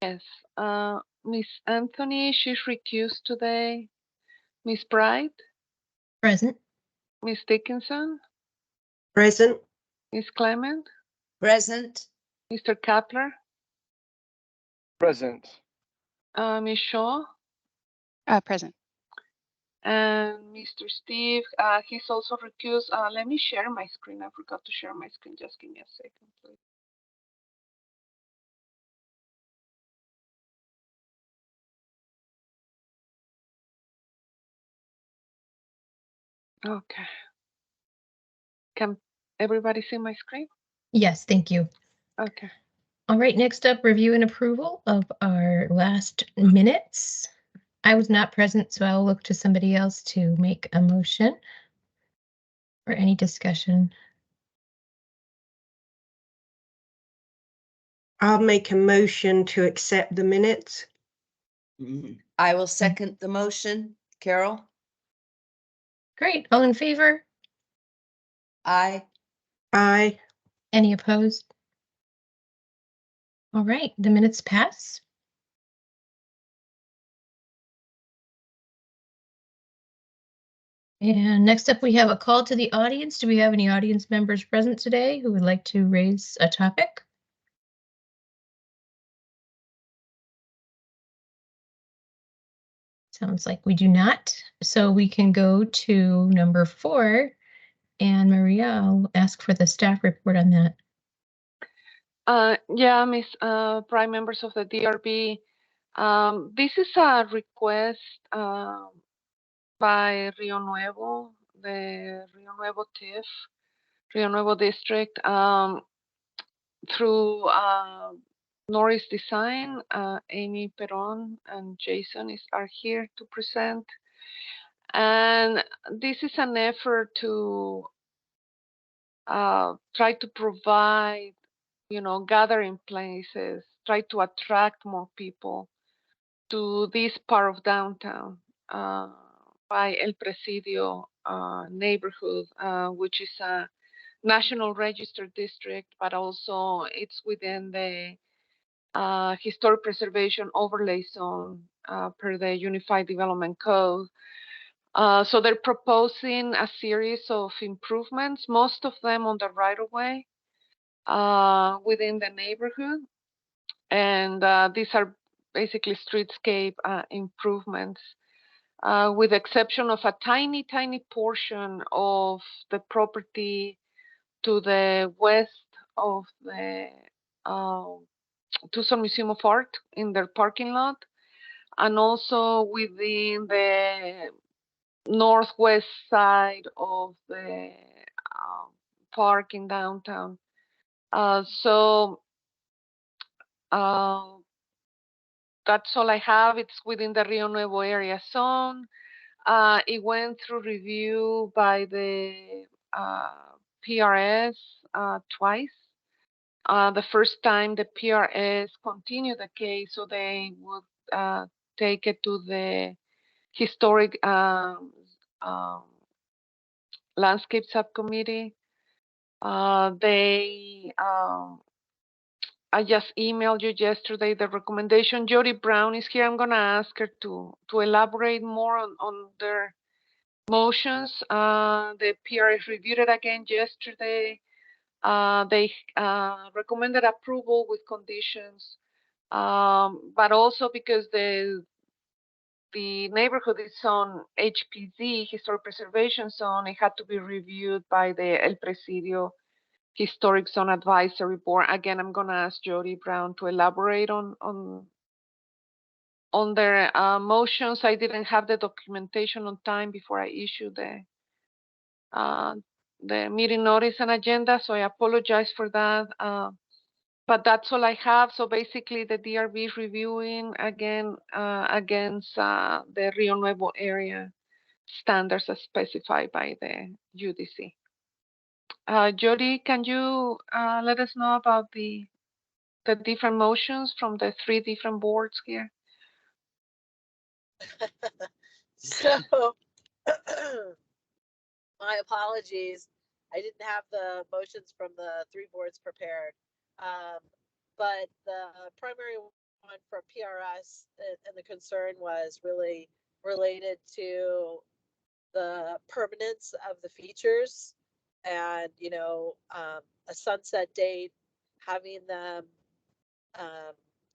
Yes. Miss Anthony, she's recused today. Miss Bright, Present. Miss Dickinson, Present. Miss Clement, Present. Mr. Kapler, Present. Miss Shaw, Present. and Mr. Steve. He's also recused. Let me share my screen. I forgot to share my screen. Just give me a second, please. Okay. Can everybody see my screen? Yes, thank you. Okay. All right, next up, review and approval of our last minutes. I was not present, so I'll look to somebody else to make a motion or any discussion. I'll make a motion to accept the minutes. I will second the motion. Carol? Great, all in favor? Aye. Aye. Any opposed? All right, the minutes pass. And next up, we have a call to the audience. Do we have any audience members present today who would like to raise a topic? Sounds like we do not. So we can go to number 4. And Maria, I'll ask for the staff report on that. Yeah, Miss Prime members of the DRB. This is a request by Rio Nuevo, the Rio Nuevo TIF, Rio Nuevo District, through Norris Design. Amy Peron and Jason are here to present. And this is an effort to try to provide, gathering places, try to attract more people to this part of downtown by El Presidio neighborhood, which is a National Register district, but also it's within the Historic Preservation Overlay Zone per the Unified Development Code. So they're proposing a series of improvements, most of them on the right-of-way within the neighborhood. And these are basically streetscape improvements, with the exception of a tiny, tiny portion of the property to the west of the Tucson Museum of Art in their parking lot, and also within the northwest side of the park in downtown. So that's all I have. It's within the Rio Nuevo area zone. It went through review by the PRS twice. The first time the PRS continued the case, so they would take it to the historic landscape subcommittee. I just emailed you yesterday the recommendation. Jody Brown is here. I'm gonna ask her to elaborate more on their motions. The PRS reviewed it again yesterday. They recommended approval with conditions, but also because the neighborhood is on HPZ, Historic Preservation Zone, it had to be reviewed by the El Presidio Historic Zone Advisory Board. Again, I'm going to ask Jody Brown to elaborate on their motions. I didn't have the documentation on time before I issued the meeting notice and agenda, so I apologize for that. But that's all I have. So basically, the DRB is reviewing again against the Rio Nuevo area standards as specified by the UDC. Jody, can you let us know about the different motions from the 3 different boards here? So, my apologies. I didn't have the motions from the 3 boards prepared. But the primary one one from PRS, and the concern was really related to the permanence of the features and, a sunset date, having them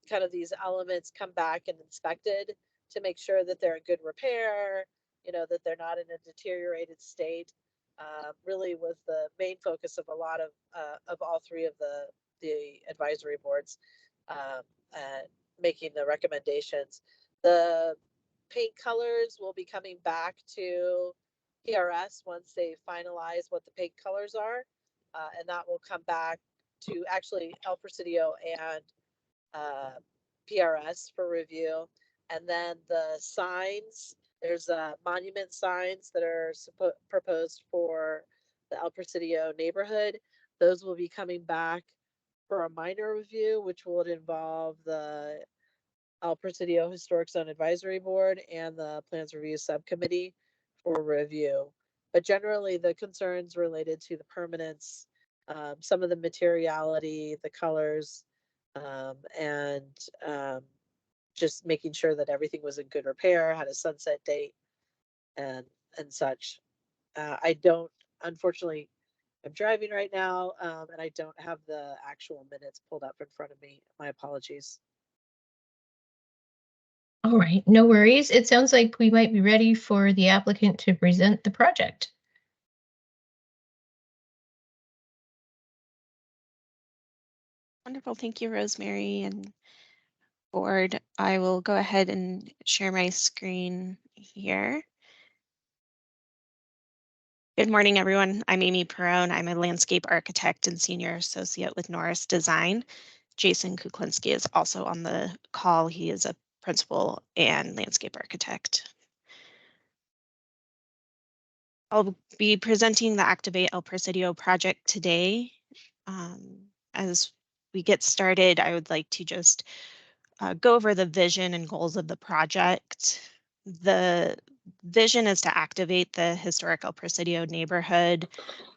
kind of these elements come back and inspected to make sure that they're in good repair, that they're not in a deteriorated state. Really was the main focus of a lot of all three of the advisory boards making the recommendations. The paint colors will be coming back to PRS once they finalize what the paint colors are, and that will come back to actually El Presidio and PRS for review. And then the signs, there's monument signs that are proposed for the El Presidio neighborhood. Those will be coming back for a minor review, which would involve the El Presidio Historic Zone Advisory Board and the Plans Review Subcommittee for review. But generally, the concerns related to the permanence, some of the materiality, the colors, and just making sure that everything was in good repair, had a sunset date, and such. I don't, unfortunately, I'm driving right now, and I don't have the actual minutes pulled up in front of me. My apologies. All right, no worries. It sounds like we might be ready for the applicant to present the project. Wonderful. Thank you, Rosemary and board. I will go ahead and share my screen here. Good morning, everyone. I'm Amy Perrone. I'm a landscape architect and senior associate with Norris Design. Jason Kuklinski is also on the call. He is a principal and landscape architect. I'll be presenting the Activate El Presidio project today. As we get started, I would like to just go over the vision and goals of the project. The vision is to activate the historic El Presidio neighborhood,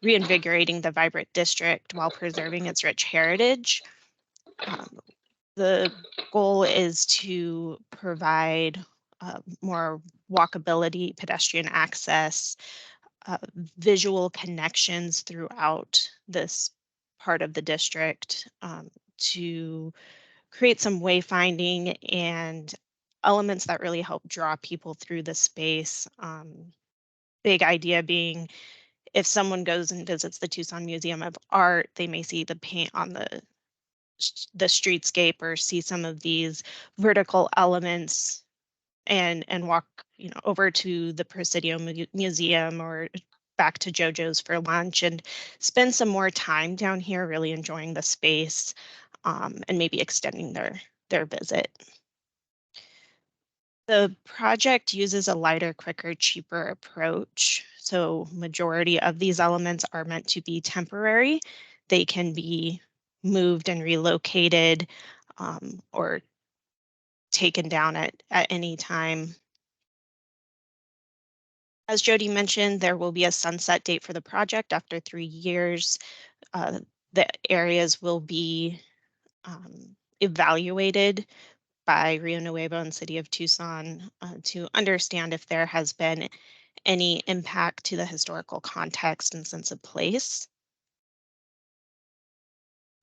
reinvigorating the vibrant district while preserving its rich heritage. The goal is to provide more walkability, pedestrian access, visual connections throughout this part of the district, to create some wayfinding and elements that really help draw people through the space. Big idea being, if someone goes and visits the Tucson Museum of Art, they may see the paint on the streetscape or see some of these vertical elements and walk over to the Presidio Museum or back to JoJo's for lunch and spend some more time down here really enjoying the space, and maybe extending their visit. The project uses a lighter, quicker, cheaper approach. So majority of these elements are meant to be temporary. They can be moved and relocated, or taken down at any time. As Jody mentioned, there will be a sunset date for the project after 3 years. The areas will be evaluated by Rio Nuevo and City of Tucson to understand if there has been any impact to the historical context and sense of place.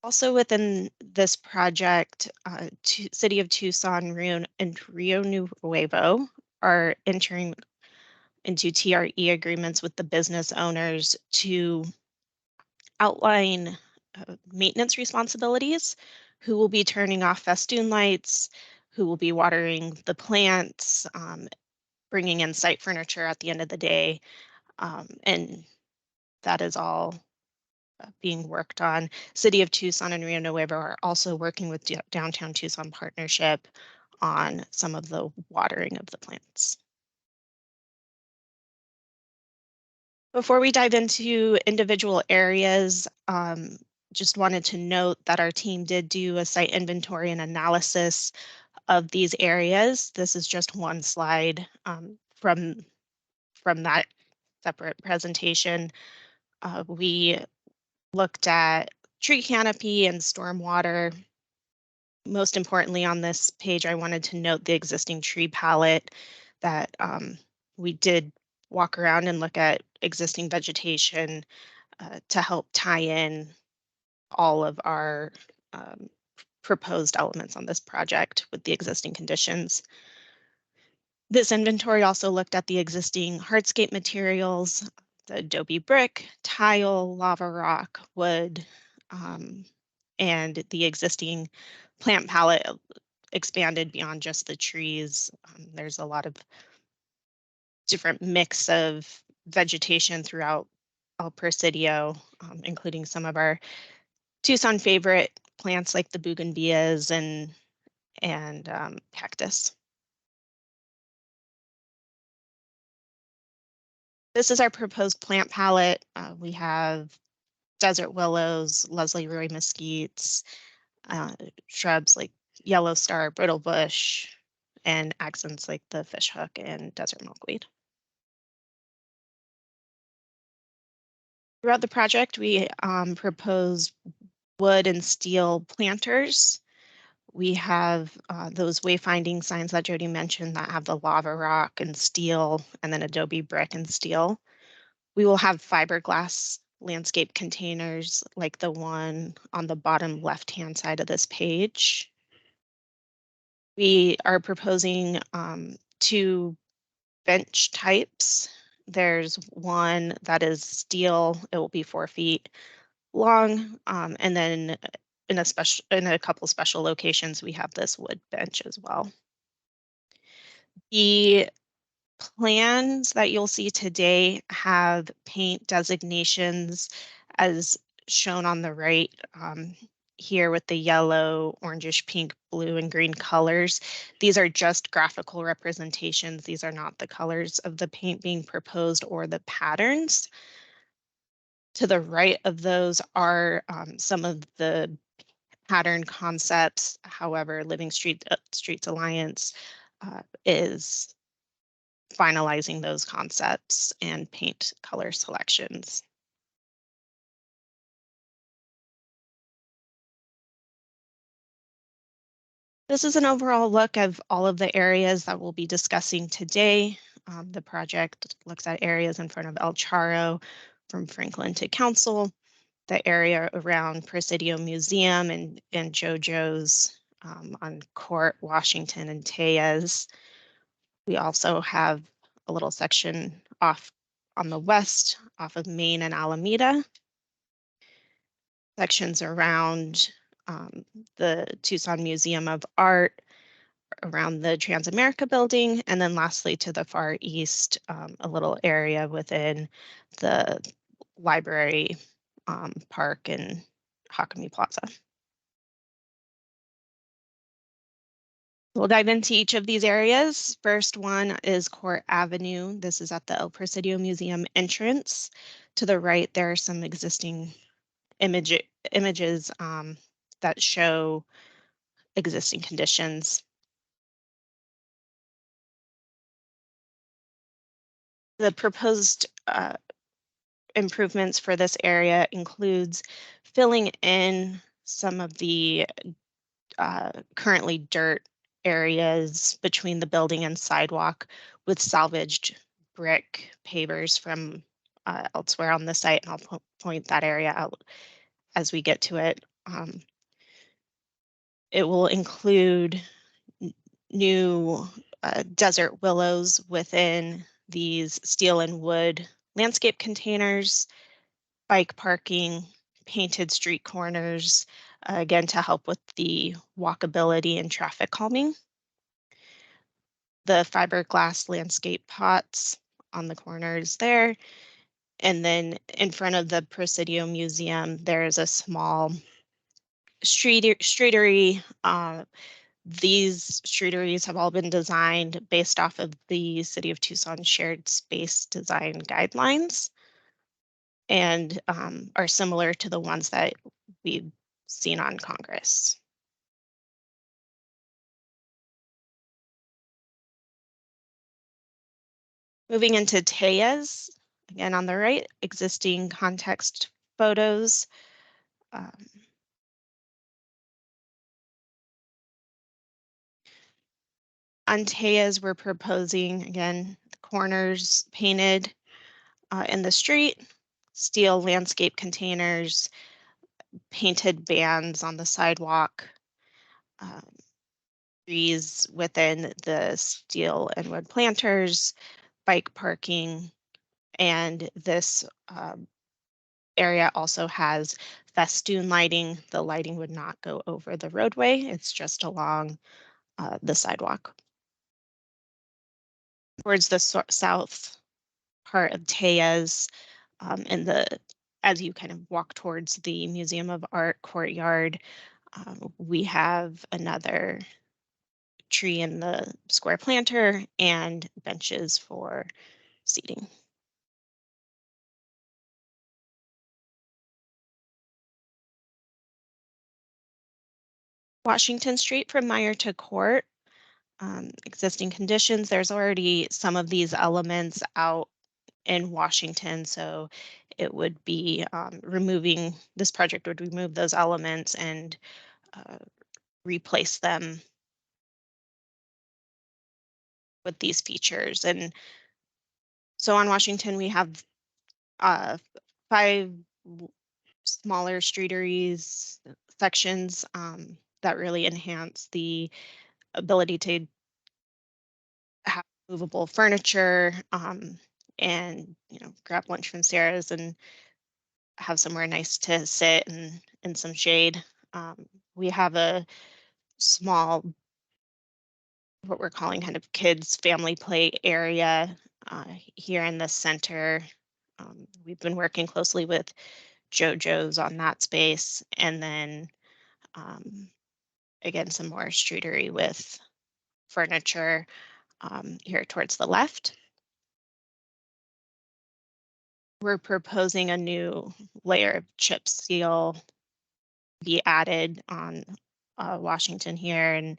Also within this project, City of Tucson, Rio Nuevo are entering into TRE agreements with the business owners to outline maintenance responsibilities, who will be turning off festoon lights, who will be watering the plants, bringing in site furniture at the end of the day, and that is all being worked on. City of Tucson and Rio Nuevo are also working with Downtown Tucson Partnership on some of the watering of the plants. Before we dive into individual areas, just wanted to note that our team did do a site inventory and analysis of these areas. This is just one slide from that separate presentation. We looked at tree canopy and stormwater. most importantly on this page, I wanted to note the existing tree palette that we did walk around and look at existing vegetation to help tie in all of our proposed elements on this project with the existing conditions. This inventory also looked at the existing hardscape materials, the adobe brick, tile, lava rock, wood, and the existing plant palette expanded beyond just the trees. There's a lot of different mix of vegetation throughout El Presidio, including some of our Tucson favorite plants like the bougainvilleas and cactus. This is our proposed plant palette. We have desert willows, Leslie Roy mesquites, shrubs like yellow star, brittle bush, and accents like the fishhook and desert milkweed. Throughout the project, we propose wood and steel planters. We have those wayfinding signs that Jody mentioned that have the lava rock and steel, and then adobe brick and steel. We will have fiberglass landscape containers like the one on the bottom left-hand side of this page. We are proposing 2 bench types. There's one that is steel. It will be 4 feet long, and then in a couple special locations, we have this wood bench as well. The plans that you'll see today have paint designations as shown on the right here with the yellow, orangish, pink, blue, and green colors. These are just graphical representations. These are not the colors of the paint being proposed or the patterns. To the right of those are some of the pattern concepts. However, Living Streets Alliance is finalizing those concepts and paint color selections. This is an overall look of all of the areas that we'll be discussing today. The project looks at areas in front of El Charro from Franklin to Council, the area around Presidio Museum and JoJo's on Court, Washington, and Tejas. We also have a little section off on the west off of Main and Alameda. Sections around the Tucson Museum of Art, around the Transamerica building, and then lastly to the far east, a little area within the library park in Hakami Plaza. We'll dive into each of these areas. First one is Court Avenue. This is at the El Presidio Museum entrance. To the right, there are some existing images that show existing conditions. The proposed improvements for this area includes filling in some of the currently dirt areas between the building and sidewalk with salvaged brick pavers from elsewhere on the site, and I'll point that area out as we get to it. It will include new desert willows within these steel and wood landscape containers, bike parking, painted street corners, again to help with the walkability and traffic calming. The fiberglass landscape pots on the corners there. And then in front of the Presidio Museum, there is a small streetery. These streeteries have all been designed based off of the City of Tucson Shared Space Design Guidelines and are similar to the ones that we've seen on Congress. Moving into Tejas, again on the right, existing context photos. On Tejas, we're proposing, again, the corners painted in the street, steel landscape containers, painted bands on the sidewalk, trees within the steel and wood planters, bike parking, and this area also has festoon lighting. The lighting would not go over the roadway. It's just along the sidewalk. Towards the south part of Tejas, as you kind of walk towards the Museum of Art courtyard, we have another tree in the square planter and benches for seating. Washington Street from Meyer to Court, existing conditions. There's already some of these elements out in Washington, so it would be removing, this project would remove those elements and replace them with these features. And so on Washington, we have 5 smaller streeteries sections that really enhance the ability to have movable furniture and grab lunch from Sarah's and have somewhere nice to sit and in some shade. We have a small, what we're calling kind of kids family play area here in the center. We've been working closely with JoJo's on that space, and then again, some more streetery with furniture here towards the left. We're proposing a new layer of chip seal be added on Washington here, and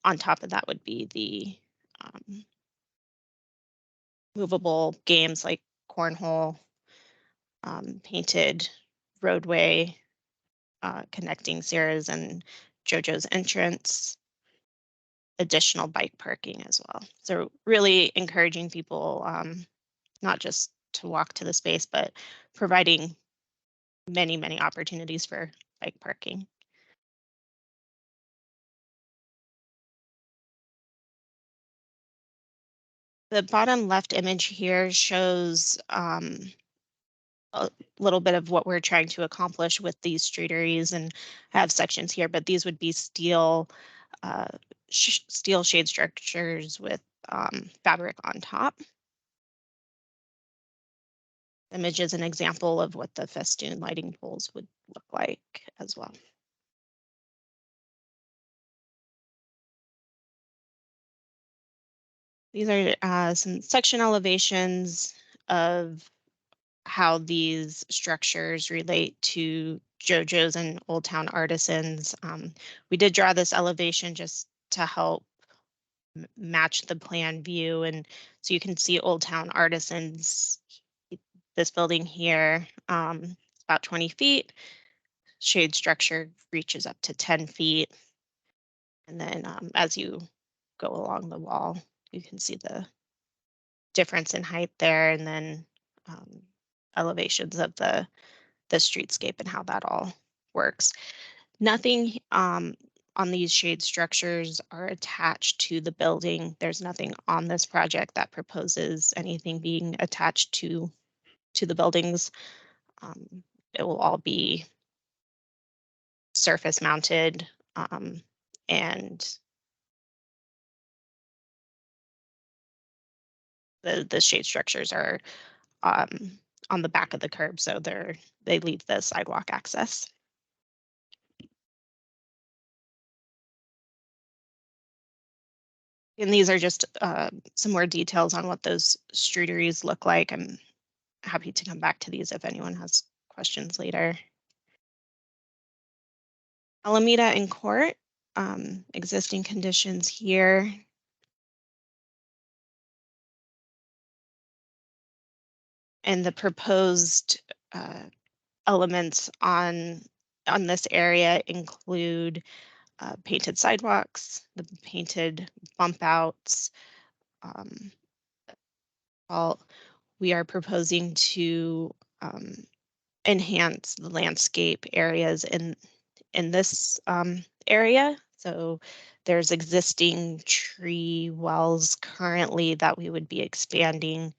on top of that would be the movable games like cornhole, painted roadway connecting Sarah's and JoJo's entrance, additional bike parking as well. So really encouraging people not just to walk to the space, but providing many opportunities for bike parking. The bottom left image here shows a little bit of what we're trying to accomplish with these streeteries, and I have sections here, but these would be steel steel shade structures with fabric on top. Image is an example of what the festoon lighting poles would look like as well. These are some section elevations of how these structures relate to JoJo's and Old Town Artisans. We did draw this elevation just to help match the plan view, and so you can see Old Town Artisans, this building here, about 20 feet. Shade structure reaches up to 10 feet. And then as you go along the wall, you can see the difference in height there, and then elevations of the streetscape and how that all works. Nothing on these shade structures are attached to the building. There's nothing on this project that proposes anything being attached to the buildings. It will all be surface mounted and the shade structures are on the back of the curb, so they leave the sidewalk access. And these are just some more details on what those streeteries look like. I'm happy to come back to these if anyone has questions later. Alameda and Court, existing conditions here. And the proposed elements on this area include painted sidewalks, the painted bump outs. We are proposing to enhance the landscape areas in this area. So there's existing tree wells currently that we would be expanding.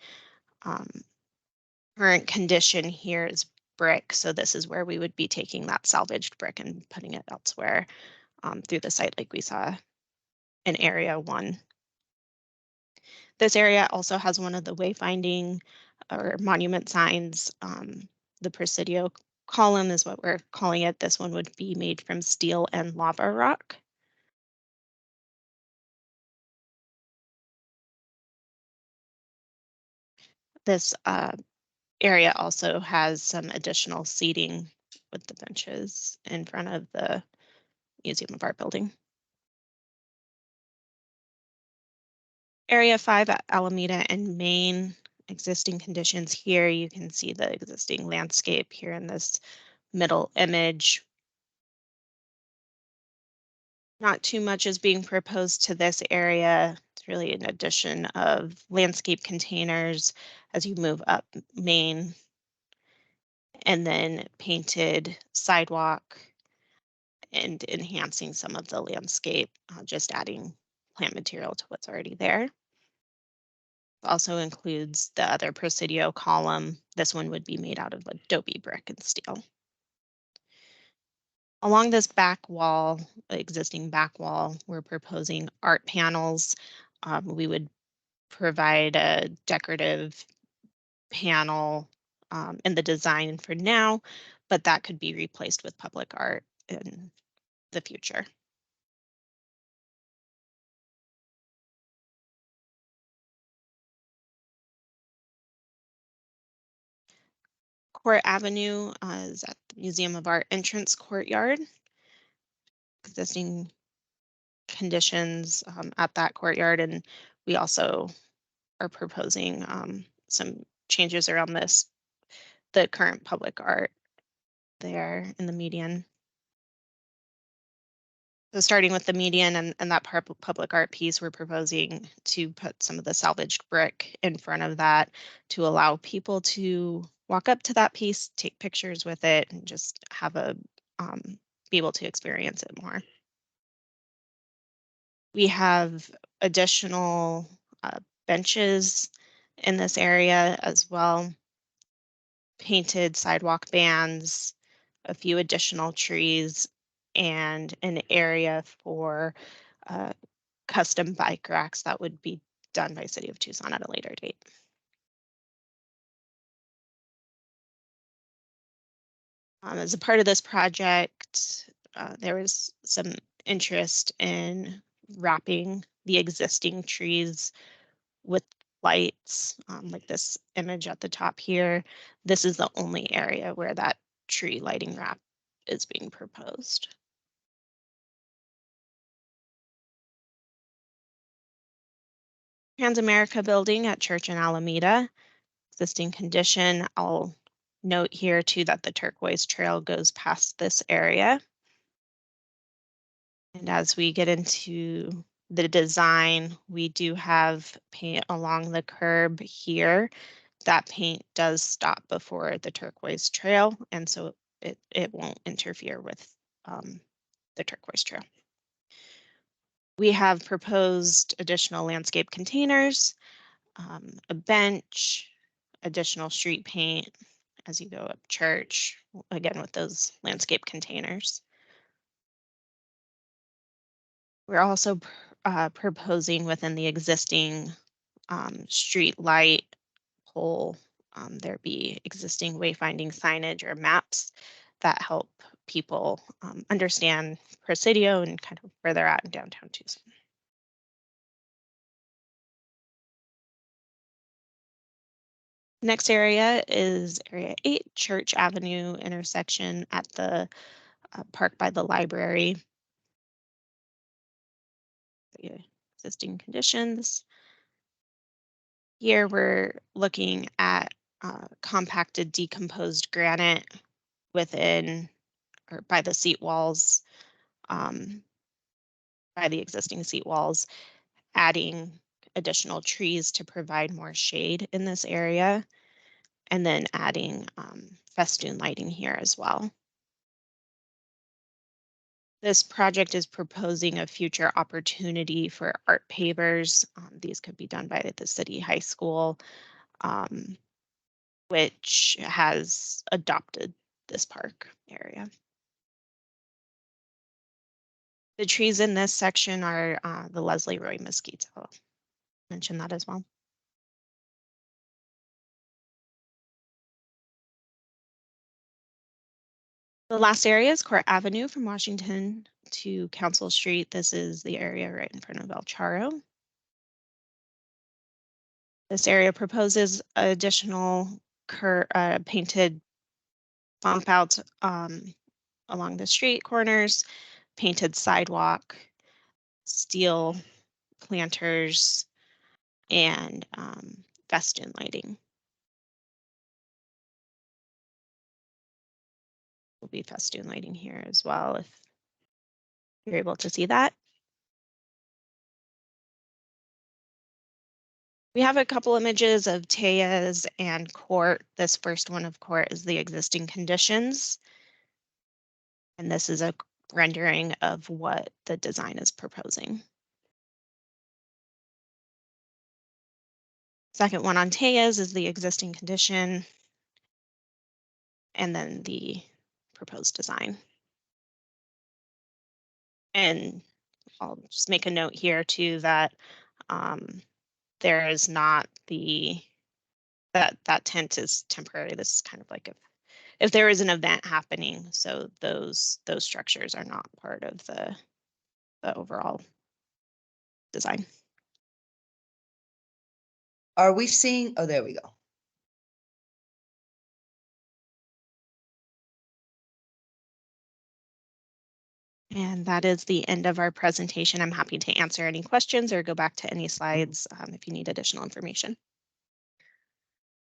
Current condition here is brick, so this is where we would be taking that salvaged brick and putting it elsewhere through the site like we saw in area 1. This area also has one of the wayfinding or monument signs. The Presidio column is what we're calling it. This one would be made from steel and lava rock. This area also has some additional seating with the benches in front of the Museum of Art building. Area 5 at Alameda and Main, existing conditions here. You can see the existing landscape here in this middle image. Not too much is being proposed to this area. It's really an addition of landscape containers as you move up Main, and then painted sidewalk and enhancing some of the landscape, just adding plant material to what's already there. Also includes the other Presidio column. This one would be made out of adobe brick and steel. Along this back wall, existing back wall, we're proposing art panels. We would provide a decorative panel in the design for now, but that could be replaced with public art in the future. Court Avenue is at the Museum of Art entrance courtyard. Existing conditions at that courtyard, and we also are proposing some changes around the current public art there in the median. So starting with the median and that public art piece, we're proposing to put some of the salvaged brick in front of that to allow people to walk up to that piece, take pictures with it, and just have be able to experience it more. We have additional benches in this area as well, painted sidewalk bands, a few additional trees, and an area for custom bike racks that would be done by City of Tucson at a later date. As a part of this project, there was some interest in wrapping the existing trees with lights, like this image at the top here. This is the only area where that tree lighting wrap is being proposed. Transamerica building at Church and Alameda, existing condition. I'll note here too that the turquoise trail goes past this area. And as we get into the design, we do have paint along the curb here. That paint does stop before the turquoise trail, and so it won't interfere with the turquoise trail. We have proposed additional landscape containers, a bench, additional street paint as you go up Church, again with those landscape containers. We're also proposing within the existing street light pole, there be existing wayfinding signage or maps that help people understand Presidio and kind of where they're at in downtown Tucson. Next area is area 8, Church Avenue intersection at the park by the library. The existing conditions. Here we're looking at compacted decomposed granite within or by the seat walls. by the existing seat walls, adding additional trees to provide more shade in this area, and then adding festoon lighting here as well. This project is proposing a future opportunity for art pavers. These could be done by the city high school, which has adopted this park area. The trees in this section are the Leslie Roy mesquites. I'll mention that as well. The last area is Court Avenue from Washington to Council Street. This is the area right in front of El Charro. This area proposes additional painted bump outs along the street corners, painted sidewalk, steel planters, and festoon lighting. Will be festoon lighting here as well if you're able to see that. We have a couple images of Tejas and Court. This first one of Court is the existing conditions. And this is a rendering of what the design is proposing. Second one on Tejas is the existing condition. And then the proposed design. And I'll just make a note here too that there is not that tent is temporary. This is kind of like if there is an event happening, so those structures are not part of the overall design. Are we seeing, oh, there we go. And that is the end of our presentation. I'm happy to answer any questions or go back to any slides if you need additional information.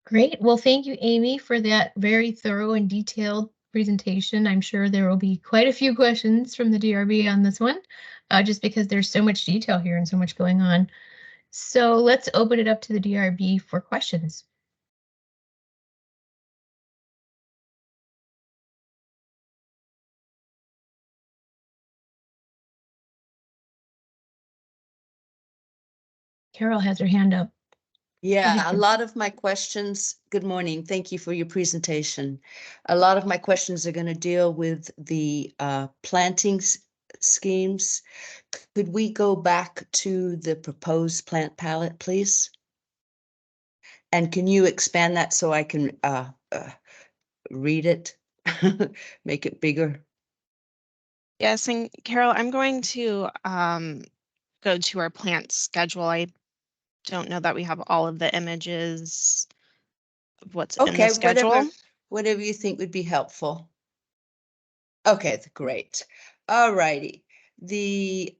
Great. Well, thank you, Amy, for that very thorough and detailed presentation. I'm sure there will be quite a few questions from the DRB on this one, just because there's so much detail here and so much going on. So let's open it up to the DRB for questions. Carol has her hand up. Yeah, a lot of my questions, good morning, thank you for your presentation. A lot of my questions are going to deal with the planting schemes. Could we go back to the proposed plant palette, please? And can you expand that so I can read it, make it bigger? Yes, and Carol, I'm going to go to our plant schedule. I don't know that we have all of the images of what's in the schedule. Whatever you think would be helpful. Okay, great. All righty. The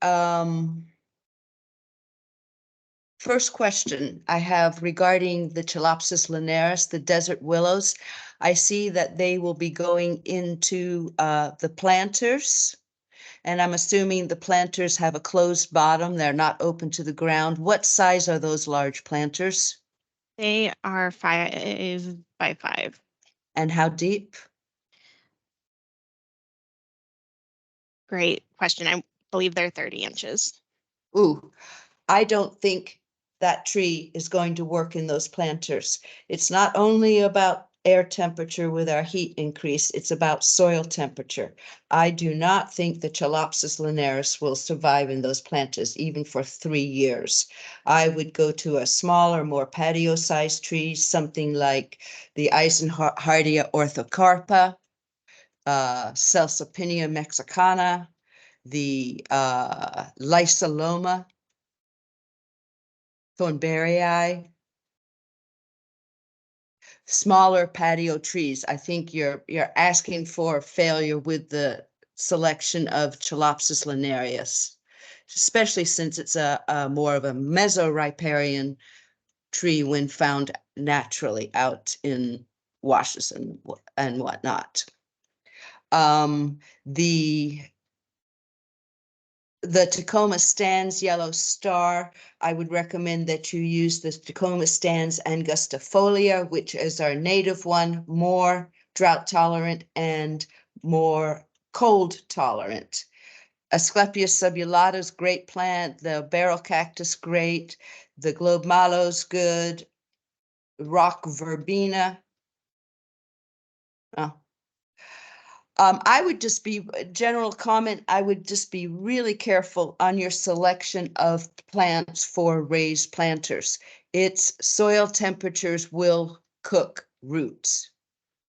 first question I have regarding the Chalopsis linearis, the desert willows. I see that they will be going into the planters. And I'm assuming the planters have a closed bottom. They're not open to the ground. What size are those large planters? They are 5 by 5. And how deep? Great question. I believe they're 30 inches. Ooh, I don't think that tree is going to work in those planters. It's not only about air temperature with our heat increase, it's about soil temperature. I do not think the Chalopsis linearis will survive in those planters, even for 3 years. I would go to a smaller, more patio-sized tree, something like the Eisenhardia orthocarpa, Celsopinia mexicana, the Lysoloma thornberryi, smaller patio trees. I think you're asking for failure with the selection of Chalopsis linearis, especially since it's a more of a mesoriparian tree when found naturally out in washes and whatnot. The the Tacoma Stands Yellow Star, I would recommend that you use the Tacoma Stands angustifolia, which is our native one, more drought tolerant and more cold tolerant. Asclepias subulata is great plant. The barrel cactus, great. The globe mallows, good. Rock verbena. Oh. I would just be, general comment, I would just be really careful on your selection of plants for raised planters. Its soil temperatures will cook roots.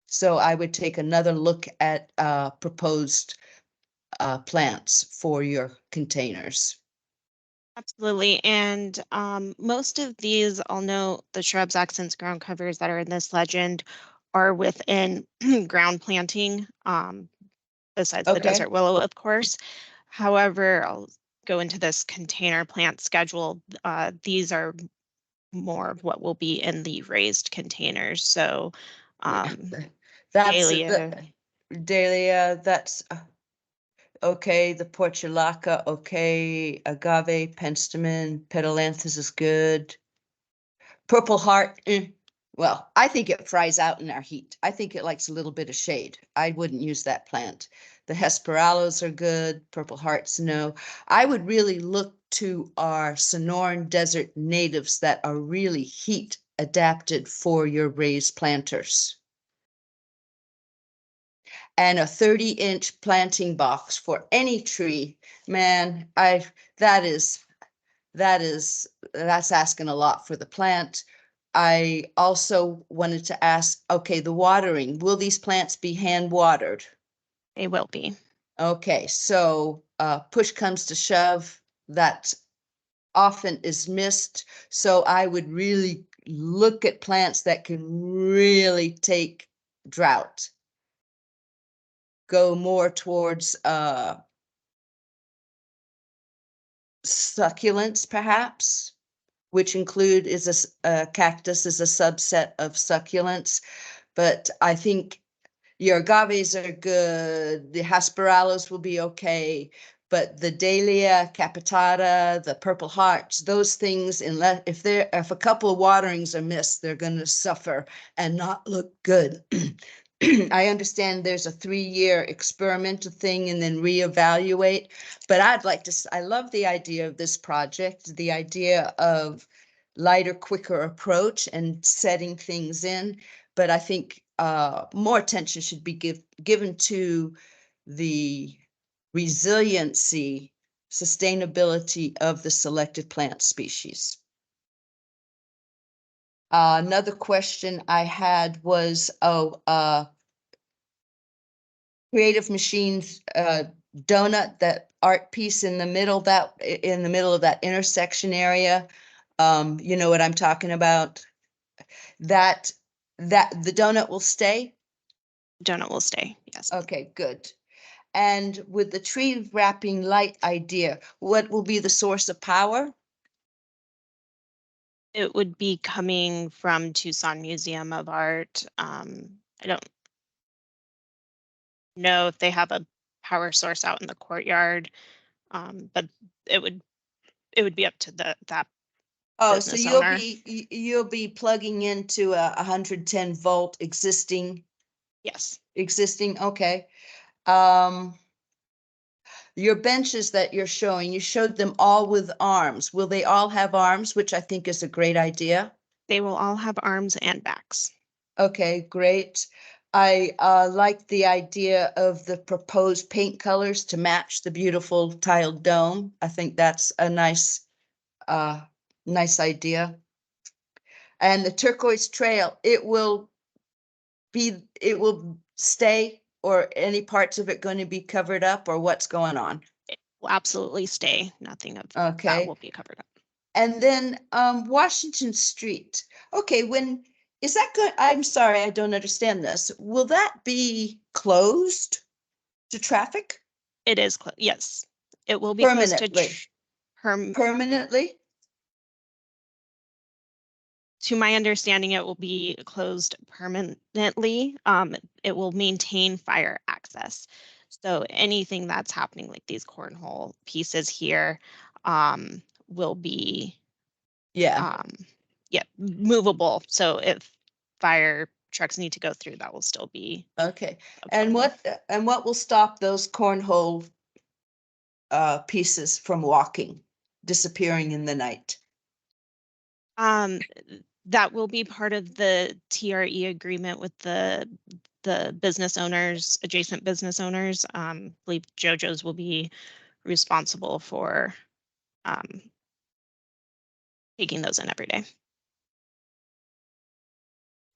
So I would take another look at proposed plants for your containers. Absolutely. And most of these, I'll note the shrubs, accents, ground covers that are in this legend are within ground planting, besides the Okay. desert willow, of course. However, I'll go into this container plant schedule. These are more of what will be in the raised containers. So That's dahlia. dahlia, that's okay. The portulaca, okay. Agave, penstemon, petalanthus is good. Purple heart, well, I think it fries out in our heat. I think it likes a little bit of shade. I wouldn't use that plant. The hesperalloes are good. Purple hearts, no. I would really look to our Sonoran Desert natives that are really heat adapted for your raised planters. And a 30-inch planting box for any tree, man, that's asking a lot for the plant. I also wanted to ask, okay, the watering, will these plants be hand watered? They will be. Okay, so push comes to shove, that often is missed. So I would really look at plants that can really take drought. Go more towards succulents, perhaps, which include a cactus is a subset of succulents. But I think your agaves are good. The hesperalloes will be okay. But the dahlia capitata, the purple hearts, those things, if a couple of waterings are missed, they're going to suffer and not look good. I understand there's a 3-year experimental thing and then reevaluate, but I love the idea of this project, the idea of lighter, quicker approach and setting things in. But I think more attention should be given to the resiliency, sustainability of the selected plant species. Another question I had was, Creative Machines donut, that art piece in the middle of that intersection area. You know what I'm talking about? That the donut will stay? Donut will stay, yes. Okay, good. And with the tree wrapping light idea, what will be the source of power? It would be coming from Tucson Museum of Art. I don't know if they have a power source out in the courtyard, but it would be up to that Oh, so business owner. you'll be plugging into a 110-volt existing, Yes, okay. Your benches that you're showing, you showed them all with arms. Will they all have arms, which I think is a great idea? they will all have arms and backs. Okay, great. I like the idea of the proposed paint colors to match the beautiful tiled dome. I think that's a nice idea. And the turquoise trail, it will stay, or any parts of it going to be covered up, or what's going on? It will absolutely stay. Nothing of that Okay. will be covered up. And then Washington Street. Okay, is that good? I'm sorry, I don't understand this. Will that be closed to traffic It is, yes, it will be closed to permanently? To my understanding, it will be closed permanently. It will maintain fire access. So anything that's happening, like these cornhole pieces here, will be Yeah, movable. So if fire trucks need to go through, that will still be okay. And what will stop those cornhole pieces from disappearing in the night? That will be part of the TRE agreement with the business owners, adjacent business owners. I believe JoJo's will be responsible for taking those in every day.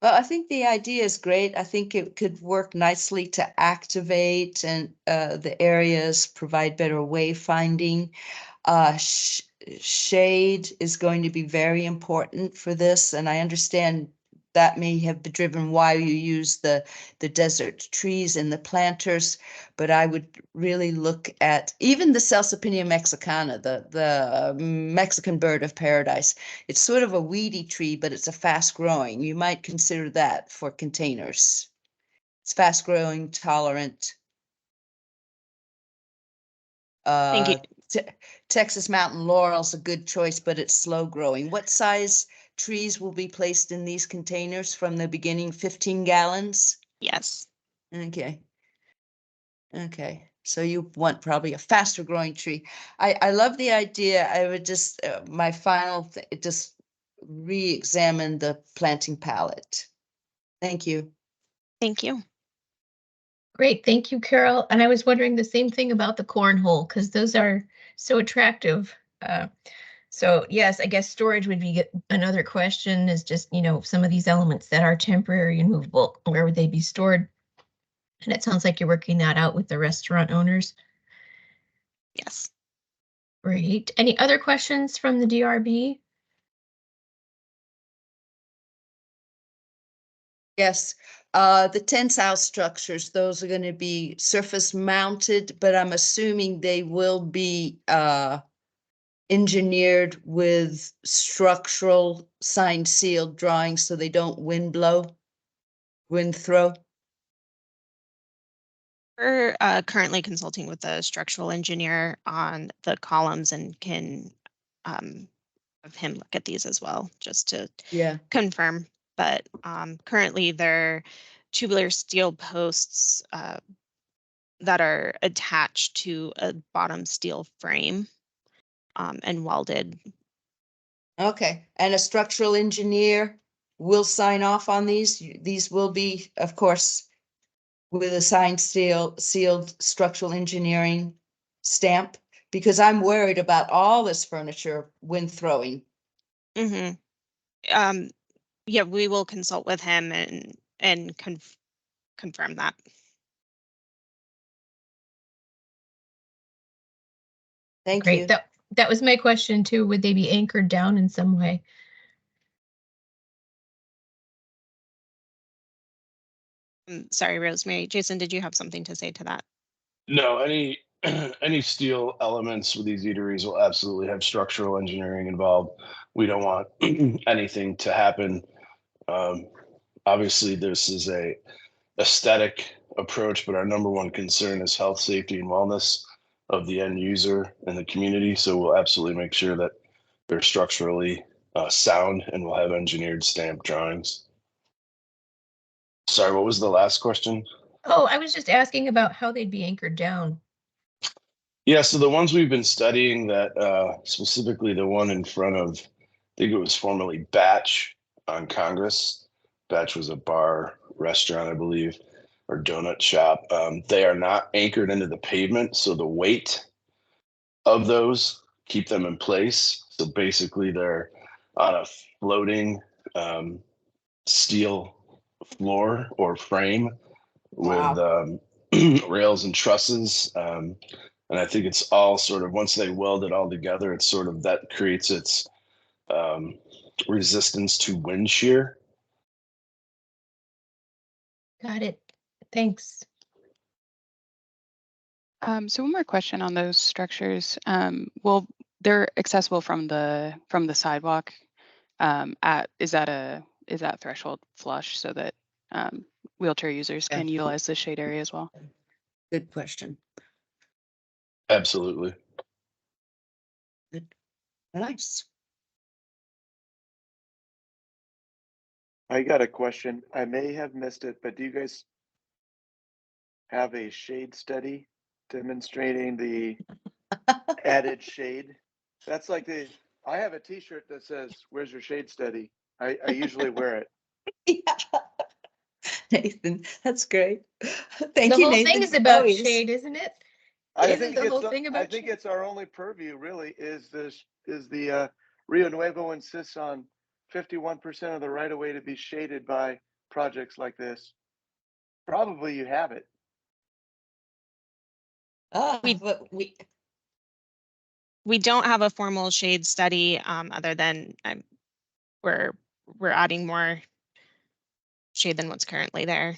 Well, I think the idea is great. I think it could work nicely to activate and the areas, provide better wayfinding. Shade is going to be very important for this, and I understand that may have driven why you use the desert trees and the planters, but I would really look at even the Salsipina mexicana, the Mexican bird of paradise. It's sort of a weedy tree, but it's a fast growing. You might consider that for containers. It's fast growing, tolerant. Thank you. Texas mountain laurel's a good choice, but it's slow growing. What size trees will be placed in these containers from the beginning? 15 gallons? Yes. Okay. Okay. So you want probably a faster growing tree. I love the idea. I would just, my final, just re-examine the planting palette. Thank you. Thank you. Great, thank you, Carol. And I was wondering the same thing about the cornhole, because those are so attractive. So yes, I guess storage would be another question, is just, some of these elements that are temporary and movable, where would they be stored? And it sounds like you're working that out with the restaurant owners. Yes. Great. Any other questions from the DRB? Yes, the tensile structures, those are going to be surface mounted, but I'm assuming they will be engineered with structural signed sealed drawings so they don't wind throw. We're currently consulting with a structural engineer on the columns and can have him look at these as well, just to confirm. But currently they're tubular steel posts that are attached to a bottom steel frame and welded. Okay, and a structural engineer will sign off on these. These will be, of course, with a signed sealed structural engineering stamp, because I'm worried about all this furniture wind throwing. Mm-hmm. Yeah, we will consult with him and confirm that. Thank Great. you. That was my question too. Would they be anchored down in some way? Sorry, Rosemary. Jason, did you have something to say to that? No, any any steel elements with these eateries will absolutely have structural engineering involved. We don't want anything to happen. Obviously, this is a aesthetic approach, but our number one concern is health, safety, and wellness of the end user and the community. So we'll absolutely make sure that they're structurally sound, and we'll have engineered stamped drawings. Sorry, what was the last question? Oh, I was just asking about how they'd be anchored down. Yeah, so the ones we've been studying, that specifically the one in front of, I think it was formerly Batch on Congress. Batch was a bar, restaurant, I believe, or donut shop. They are not anchored into the pavement, so the weight of those keep them in place. So basically they're on a floating steel floor or frame with rails and trusses. And I think it's all sort of, once they weld it all together, it's sort of, that creates its resistance to wind shear. Got it. Thanks. So one more question on those structures. Well, they're accessible from the sidewalk. Is that threshold flush so that wheelchair users can utilize the shade area as well? Good question. Absolutely. Nice. I got a question. I may have missed it, but do you guys have a shade study demonstrating the added shade? That's like I have a t-shirt that says, "Where's your shade study?" I usually wear it. Yeah. Nathan, that's great. Thank The you, whole Nathan. thing is about Always. shade, isn't it? I Isn't think the whole it's thing I about think shade? it's our only purview really is the Rio Nuevo insists on 51% of the right of way to be shaded by projects like this. Probably you have it. We- But We don't have a formal shade study other than we're adding more shade than what's currently there.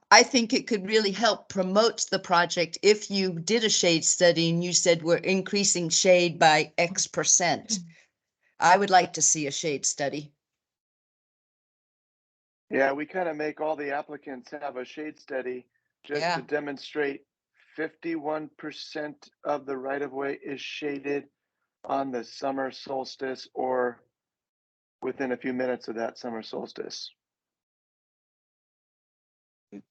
I think it could really help promote the project if you did a shade study and you said we're increasing shade by X%. I would like to see a shade study. Yeah, we kind of make all the applicants have a shade study just Yeah. to demonstrate 51% of the right of way is shaded on the summer solstice or within a few minutes of that summer solstice.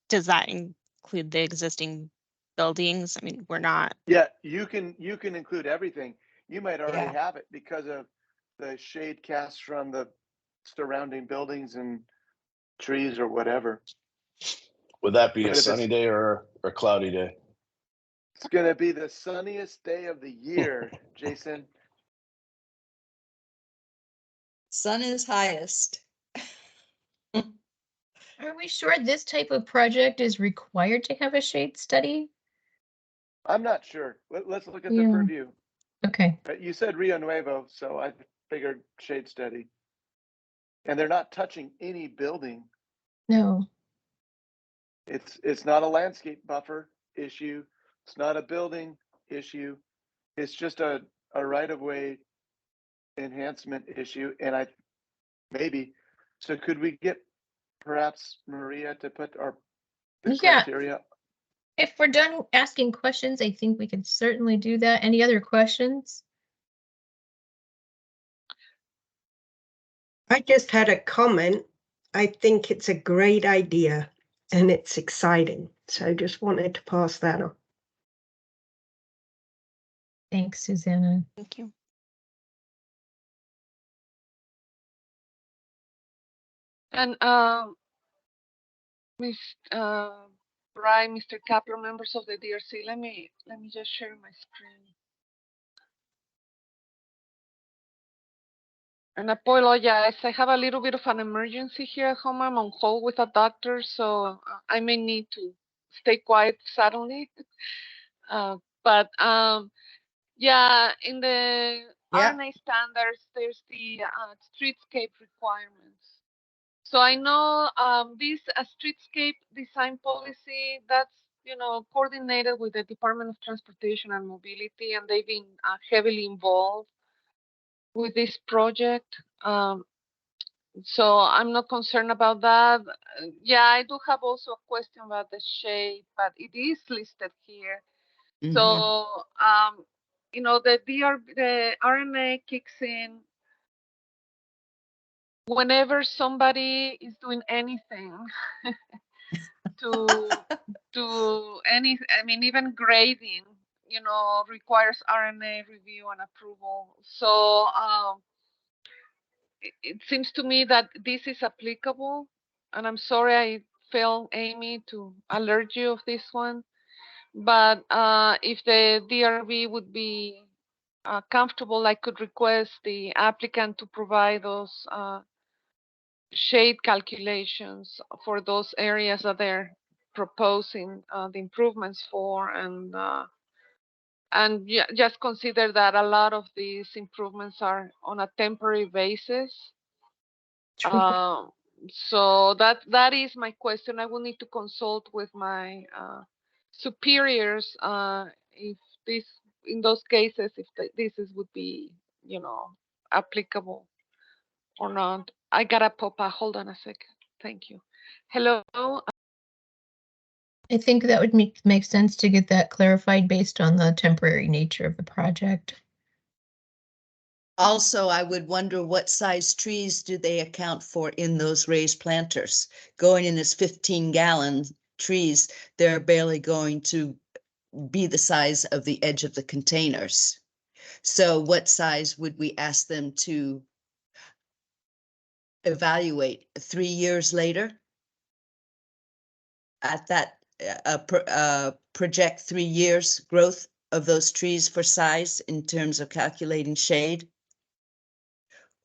Does that include the existing buildings? I mean, we're not. Yeah, you can include everything. You might already Yeah. have it because of the shade cast from the surrounding buildings and trees or whatever. Would that be But a if sunny day or a cloudy day? It's gonna be the sunniest day of the year, Jason. Sun is highest. Are we sure this type of project is required to have a shade study? I'm not sure. Let's look at the Yeah. purview. Okay. You said Rio Nuevo, so I figured shade study. And they're not touching any building. No. It's not a landscape buffer issue. It's not a building issue. It's just a right of way enhancement issue. And so could we get perhaps Maria to put the Yeah. criteria? If we're done asking questions, I think we can certainly do that. Any other questions? I just had a comment. I think it's a great idea and it's exciting. So just wanted to pass that on. Thanks, Susanna. Thank you. And Miss Brian, Mr. Kaplan, members of the DRC, let me just share my screen. And apologize, I have a little bit of an emergency here at home. I'm on hold with a doctor, so I may need to stay quiet suddenly. But yeah, in the RNA standards, there's the streetscape requirements. So I know this streetscape design policy that's coordinated with the Department of Transportation and Mobility, and they've been heavily involved with this project. So I'm not concerned about that. Yeah, I do have also a question about the shade, but it is listed here. Mhm. So the RMA kicks in whenever somebody is doing anything to even grading, requires RMA review and approval. So it seems to me that this is applicable, and I'm sorry I failed Amy to alert you of this one. But if the DRB would be comfortable, I could request the applicant to provide those shade calculations for those areas that they're proposing the improvements for, and just consider that a lot of these improvements are on a temporary basis. So that is my question. I will need to consult with my superiors if this, in those cases, if would be, applicable or not. I gotta pop out. Hold on a second. Thank you. Hello. I think that would make sense to get that clarified based on the temporary nature of the project. Also, I would wonder what size trees do they account for in those raised planters? Going in as 15-gallon trees, they're barely going to be the size of the edge of the containers. So what size would we ask them to evaluate 3 years later? At that, project 3 years growth of those trees for size in terms of calculating shade?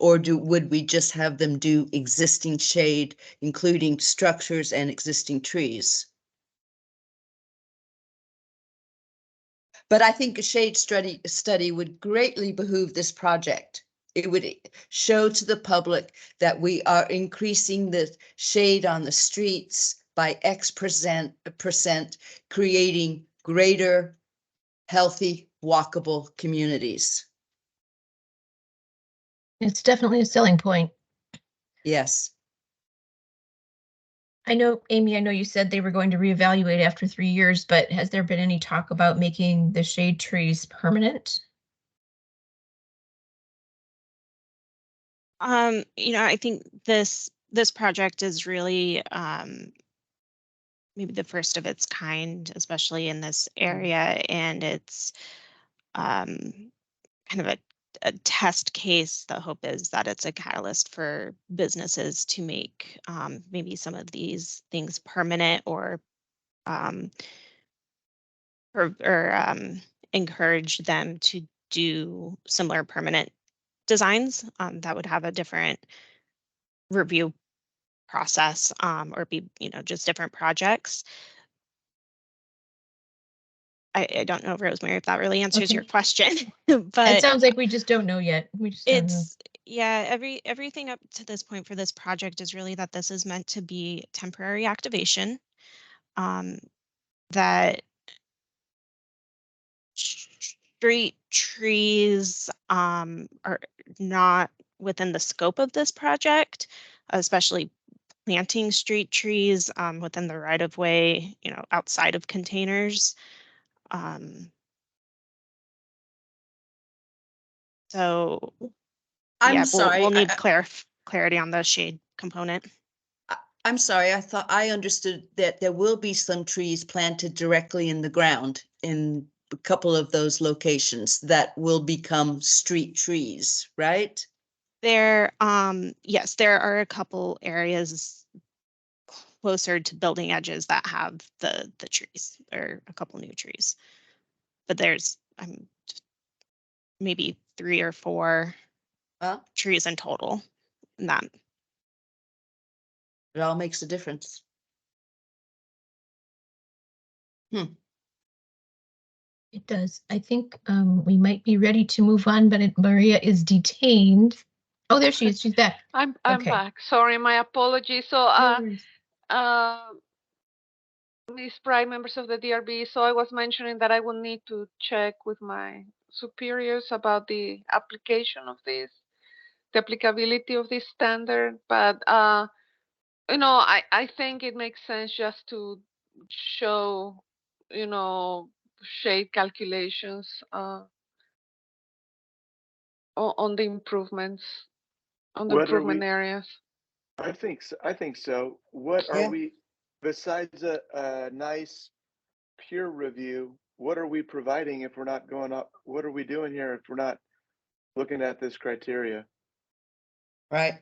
Or would we just have them do existing shade, including structures and existing trees? But I think a shade study would greatly behoove this project. It would show to the public that we are increasing the shade on the streets by X percent, creating greater healthy, walkable communities. It's definitely a selling point. Yes. I know, Amy, I know you said they were going to reevaluate after 3 years, but has there been any talk about making the shade trees permanent? I think this project is really maybe the first of its kind, especially in this area, and it's kind of a test case. The hope is that it's a catalyst for businesses to make maybe some of these things permanent or encourage them to do similar permanent designs that would have a different review process or be, just different projects. I don't know, Rosemary, if that really answers your question, but it sounds like we just don't know yet. We just don't know. Yeah, everything up to this point for this project is really that this is meant to be temporary activation, that street trees are not within the scope of this project, especially planting street trees within the right of way, outside of containers. So I'm sorry. we'll need clarity on the shade component. I'm sorry, I thought I understood that there will be some trees planted directly in the ground in a couple of those locations that will become street trees, right? Yes, there are a couple areas closer to building edges that have the trees, or a couple new trees. But there's maybe 3 or 4 trees in total in that. It all makes a difference. It does. I think we might be ready to move on, but Maria is detained. Oh, there she is. She's back. I'm Okay. back. Sorry, my apologies. So, Ms. Pride, members of the DRB, so I was mentioning that I will need to check with my superiors about the application of this, the applicability of this standard. But I think it makes sense just to show, shade calculations on the improvements, on the improvement areas. I think so. What are we, besides a nice peer review, what are we providing if we're not going up? What are we doing here if we're not looking at this criteria? Right.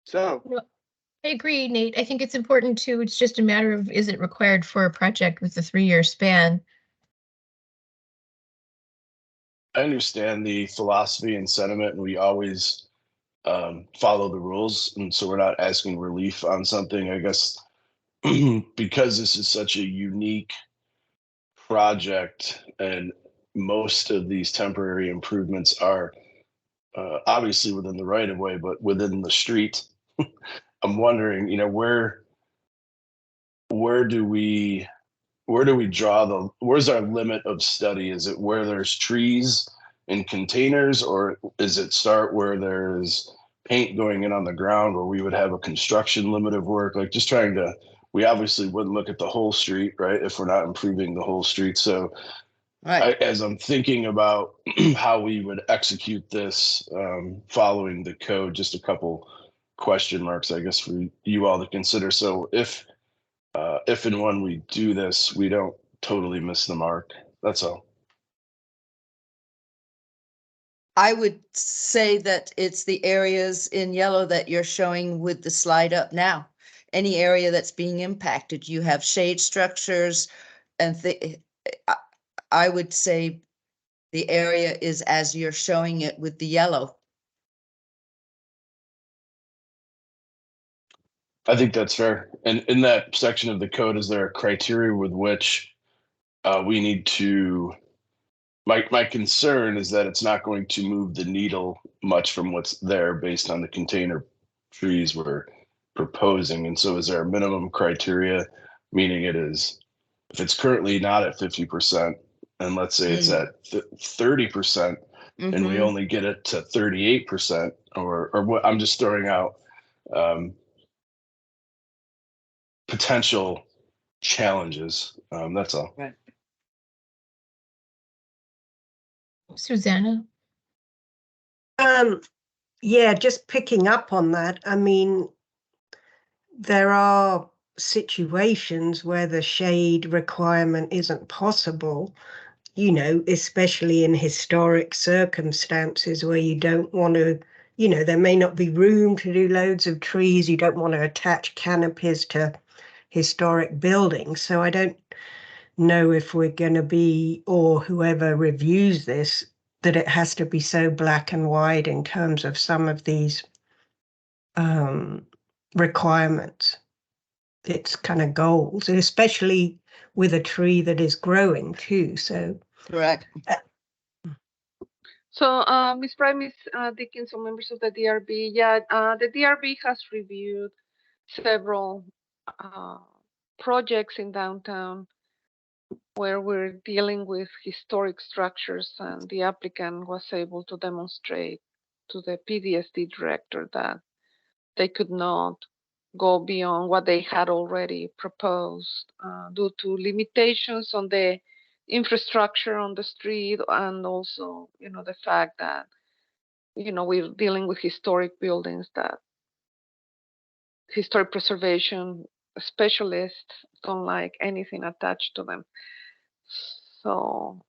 So I agree, Nate. I think it's important too. It's just a matter of, is it required for a project with a 3-year span? I understand the philosophy and sentiment, and we always follow the rules. And so we're not asking relief on something, I guess, because this is such a unique project and most of these temporary improvements are obviously within the right of way, but within the street. I'm wondering, where do we draw where's our limit of study? Is it where there's trees in containers, or is it start where there's paint going in on the ground, where we would have a construction limit of work, like just trying to, we obviously wouldn't look at the whole street, right? If we're not improving the whole street. So Right. as I'm thinking about how we would execute this, following the code, just a couple question marks, I guess, for you all to consider. So if and when we do this, we don't totally miss the mark. That's all. I would say that it's the areas in yellow that you're showing with the slide up now. Any area that's being impacted, you have shade structures and I would say the area is as you're showing it with the yellow. I think that's fair. And in that section of the code, is there a criteria with which we need to, my concern is that it's not going to move the needle much from what's there based on the container trees we're proposing. And so is there a minimum criteria, meaning it is, if it's currently not at 50%, and let's say it's at 30%, and we only get it to 38%, or what, I'm just throwing out potential challenges. That's all. Right. Susanna? Yeah, just picking up on that. I mean, there are situations where the shade requirement isn't possible, you know, especially in historic circumstances where you don't want to, you know, there may not be room to do loads of trees. You don't want to attach canopies to historic buildings. So I don't know if we're going to be, or whoever reviews this, that it has to be so black and white in terms of some of these requirements. It's kind of goals, and especially with a tree that is growing too. So Correct. So, Ms. Bright, Ms. Dickinson, members of the DRB, yeah, the DRB has reviewed several projects in downtown where we're dealing with historic structures, and the applicant was able to demonstrate to the PDSD director that they could not go beyond what they had already proposed due to limitations on the infrastructure on the street, and also, you know, the fact that, you know, we're dealing with historic buildings that historic preservation specialists don't like anything attached to them. So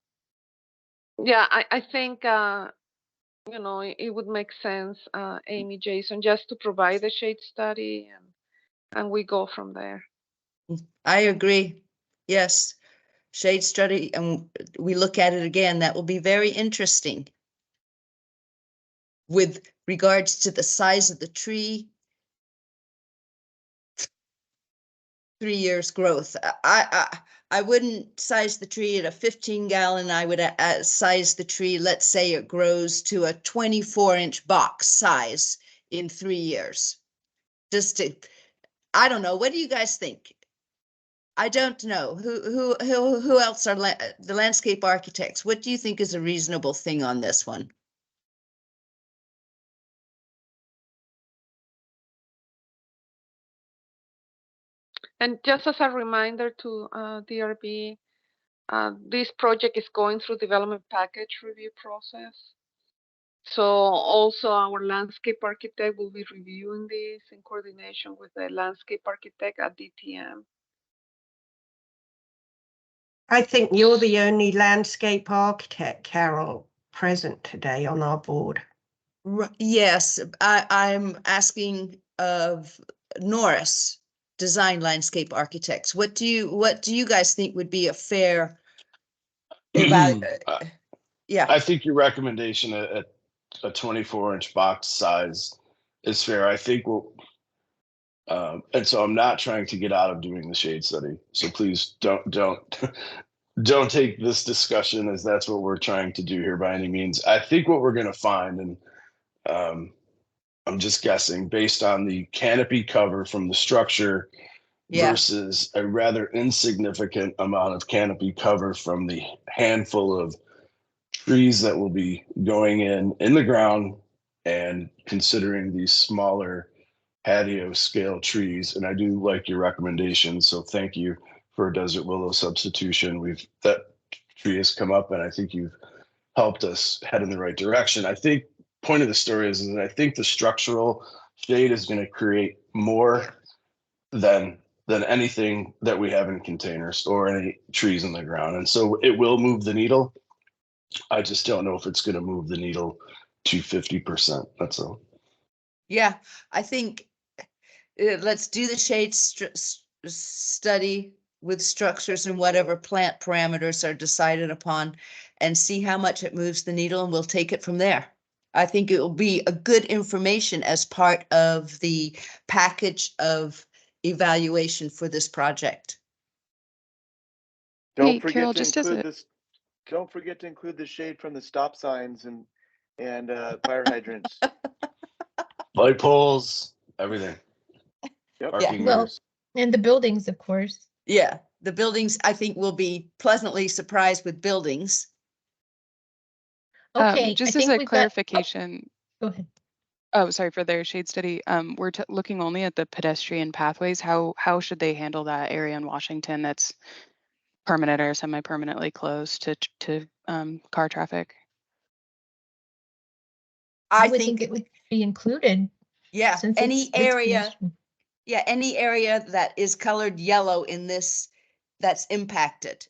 yeah, I think you know, it would make sense, Amy, Jason, just to provide a shade study, and we go from there. I agree. Yes. Shade study, and we look at it again. That will be very interesting. With regards to the size of the tree, 3 years growth. I wouldn't size the tree at a 15-gallon. I would size the tree, let's say it grows to a 24-inch box size in 3 years. Just to, I don't know. What do you guys think? I don't know. Who else are the landscape architects? What do you think is a reasonable thing on this one? And just as a reminder to DRB, this project is going through development package review process. So also our landscape architect will be reviewing this in coordination with the landscape architect at DTM. I think you're the only landscape architect, Carol, present today on our board. Yes, I'm asking of Norris Design Landscape Architects. What do you guys think would be a fair yeah. I think your recommendation at a 24-inch box size is fair. I think we'll, and so I'm not trying to get out of doing the shade study. So please don't take this discussion as that's what we're trying to do here by any means. I think what we're going to find, and I'm just guessing based on the canopy cover from the structure versus a rather insignificant amount of canopy cover from the handful of trees that will be going in the ground and considering these smaller patio scale trees. And I do like your recommendations. So thank you for a desert willow substitution. That tree has come up and I think you've helped us head in the right direction. I think point of the story is that I think the structural shade is going to create more than anything that we have in containers or any trees in the ground. And so it will move the needle. I just don't know if it's going to move the needle to 50%. That's all. Yeah, I think let's do the shade study with structures and whatever plant parameters are decided upon and see how much it moves the needle, and we'll take it from there. I think it will be a good information as part of the package of evaluation for this project. Don't Hey, forget Carol, to just as include a, this. Don't forget to include the shade from the stop signs and fire hydrants. Light poles, everything. Yep. Parking Well, meters. and the buildings, of course. Yeah, the buildings, I think we'll be pleasantly surprised with buildings. Okay, I just as think a we've got, clarification, go ahead. oh, sorry, for their shade study, we're looking only at the pedestrian pathways. How should they handle that area in Washington that's permanent or semi-permanently closed to car traffic? I would think it would be included Yeah, since any it's area, pedestrian. yeah, any area that is colored yellow in this, that's impacted.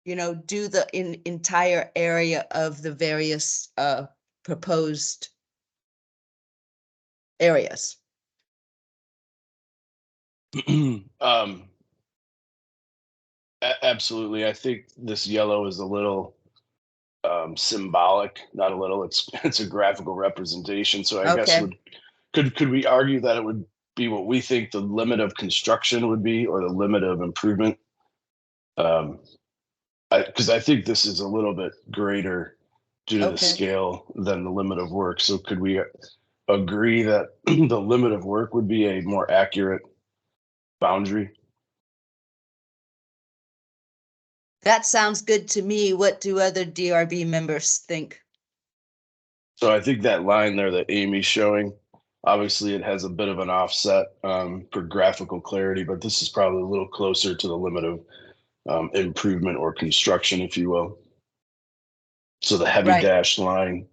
You know, do the entire area of the various proposed areas. Absolutely. I think this yellow is a little symbolic, not a little, it's a graphical representation. So I guess Okay. could we argue that it would be what we think the limit of construction would be or the limit of improvement? Because I think this is a little bit greater due to the Okay. scale than the limit of work. So could we agree that the limit of work would be a more accurate boundary? That sounds good to me. What do other DRB members think? So I think that line there that Amy's showing, obviously it has a bit of an offset for graphical clarity, but this is probably a little closer to the limit of improvement or construction, if you will. So the heavy Right. dashed line.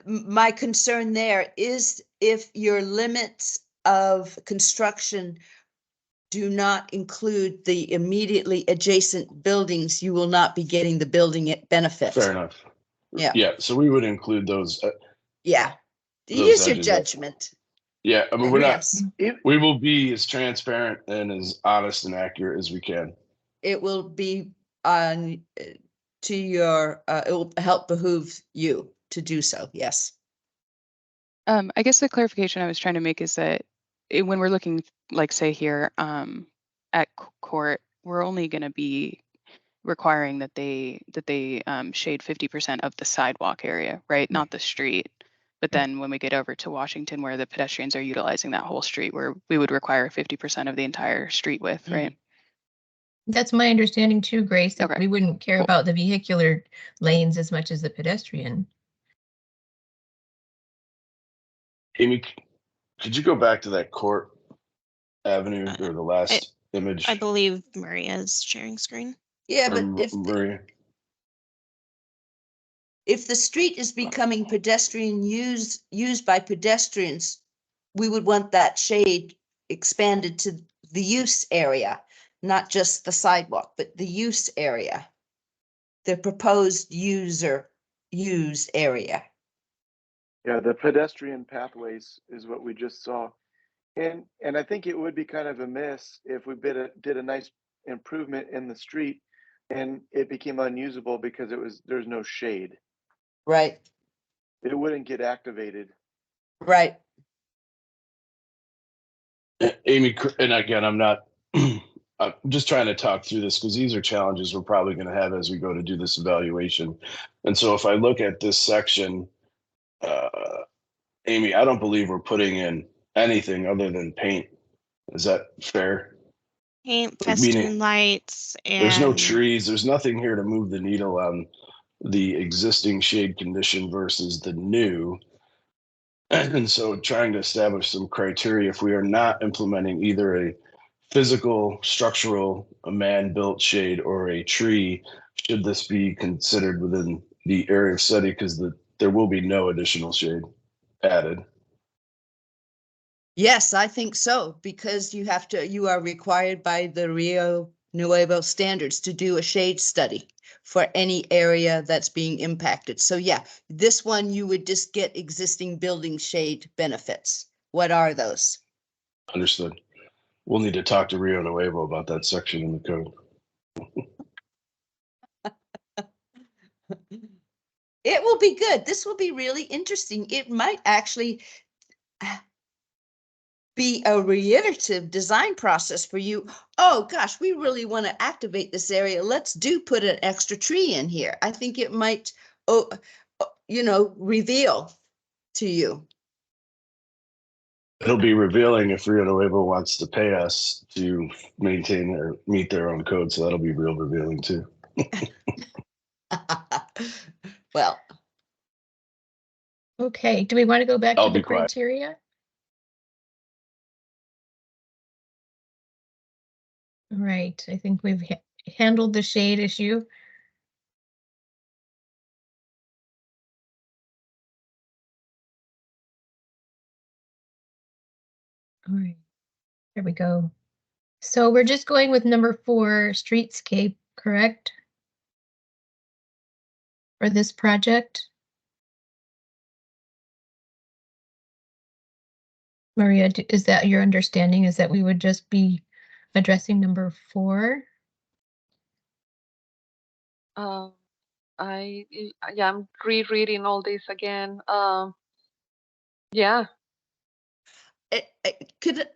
My concern there is if your limits of construction do not include the immediately adjacent buildings, you will not be getting the building benefit. Fair enough. Yeah. Yeah. So we would include those. Yeah. Those Use your edges. judgment. Yeah. I mean, we're not, Yes. we will be as transparent and as honest and accurate as we can. It will be on to your, it will help behoove you to do so. Yes. I guess the clarification I was trying to make is that when we're looking, like say here at court, we're only going to be requiring that they shade 50% of the sidewalk area, right? Not the street. But then when we get over to Washington, where the pedestrians are utilizing that whole street, where we would require 50% of the entire street width, right? That's my understanding too, Grace, that Okay, we wouldn't care cool. about the vehicular lanes as much as the pedestrian. Amy, could you go back to that Court Avenue or the last image? I believe Maria's sharing screen. Yeah, but if Maria. if the street is becoming pedestrian used by pedestrians, we would want that shade expanded to the use area, not just the sidewalk, but the use area. The proposed use area. Yeah, the pedestrian pathways is what we just saw. And I think it would be kind of a miss if we did a nice improvement in the street and it became unusable because there's no shade. Right. It wouldn't get activated. Right. Amy, and again, I'm not, I'm just trying to talk through this because these are challenges we're probably going to have as we go to do this evaluation. And so if I look at this section, Amy, I don't believe we're putting in anything other than paint. Is that fair? Paint, Meaning, festoon lights, and there's no trees. There's nothing here to move the needle on the existing shade condition versus the new. And so trying to establish some criteria if we are not implementing either a physical, structural, a man-built shade or a tree, should this be considered within the area of study? Because there will be no additional shade added. Yes, I think so, because you are required by the Rio Nuevo standards to do a shade study for any area that's being impacted. So yeah, this one you would just get existing building shade benefits. What are those? Understood. We'll need to talk to Rio Nuevo about that section in the code. It will be good. This will be really interesting. It might actually be a reiterative design process for you. Oh gosh, we really want to activate this area. Let's put an extra tree in here. I think it might, reveal to you. It'll be revealing if Rio Nuevo wants to pay us to maintain or meet their own code. So that'll be real revealing too. Well, Okay, do we want to go back I'll to the be quiet. criteria? All right, I think we've handled the shade issue. All right, there we go. So we're just going with number 4, streetscape, correct? For this project? Maria, is that your understanding? Is that we would just be addressing number 4? I'm rereading all this again. Yeah. Could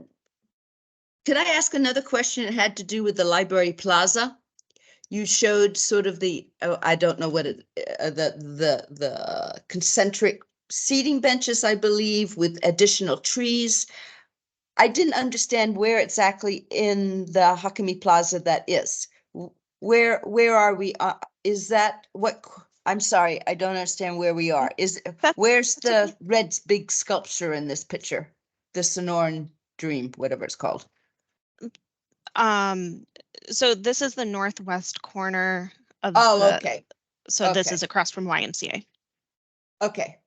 I ask another question? It had to do with the library plaza. You showed sort of I don't know what the concentric seating benches, I believe, with additional trees. I didn't understand where exactly in the Hakami Plaza that is. Where are we? Is that what? I'm sorry, I don't understand where we are. Where's the red big sculpture in this picture? The Sonoran Dream, whatever it's called. So this is the northwest corner of okay. So this Okay. is across from YMCA. Okay.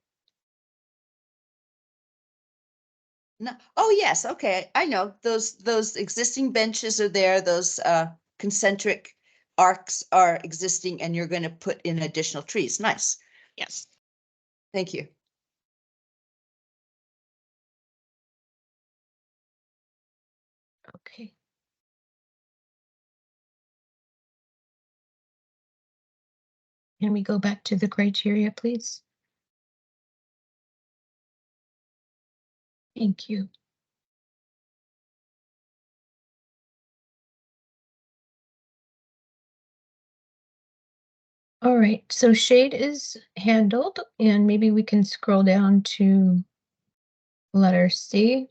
No. Oh, yes. Okay. I know those existing benches are there. Those concentric arcs are existing, and you're going to put in additional trees. Nice. Yes. Thank you. Okay. Can we go back to the criteria, please? Thank you. All right, so shade is handled, and maybe we can scroll down to letter C.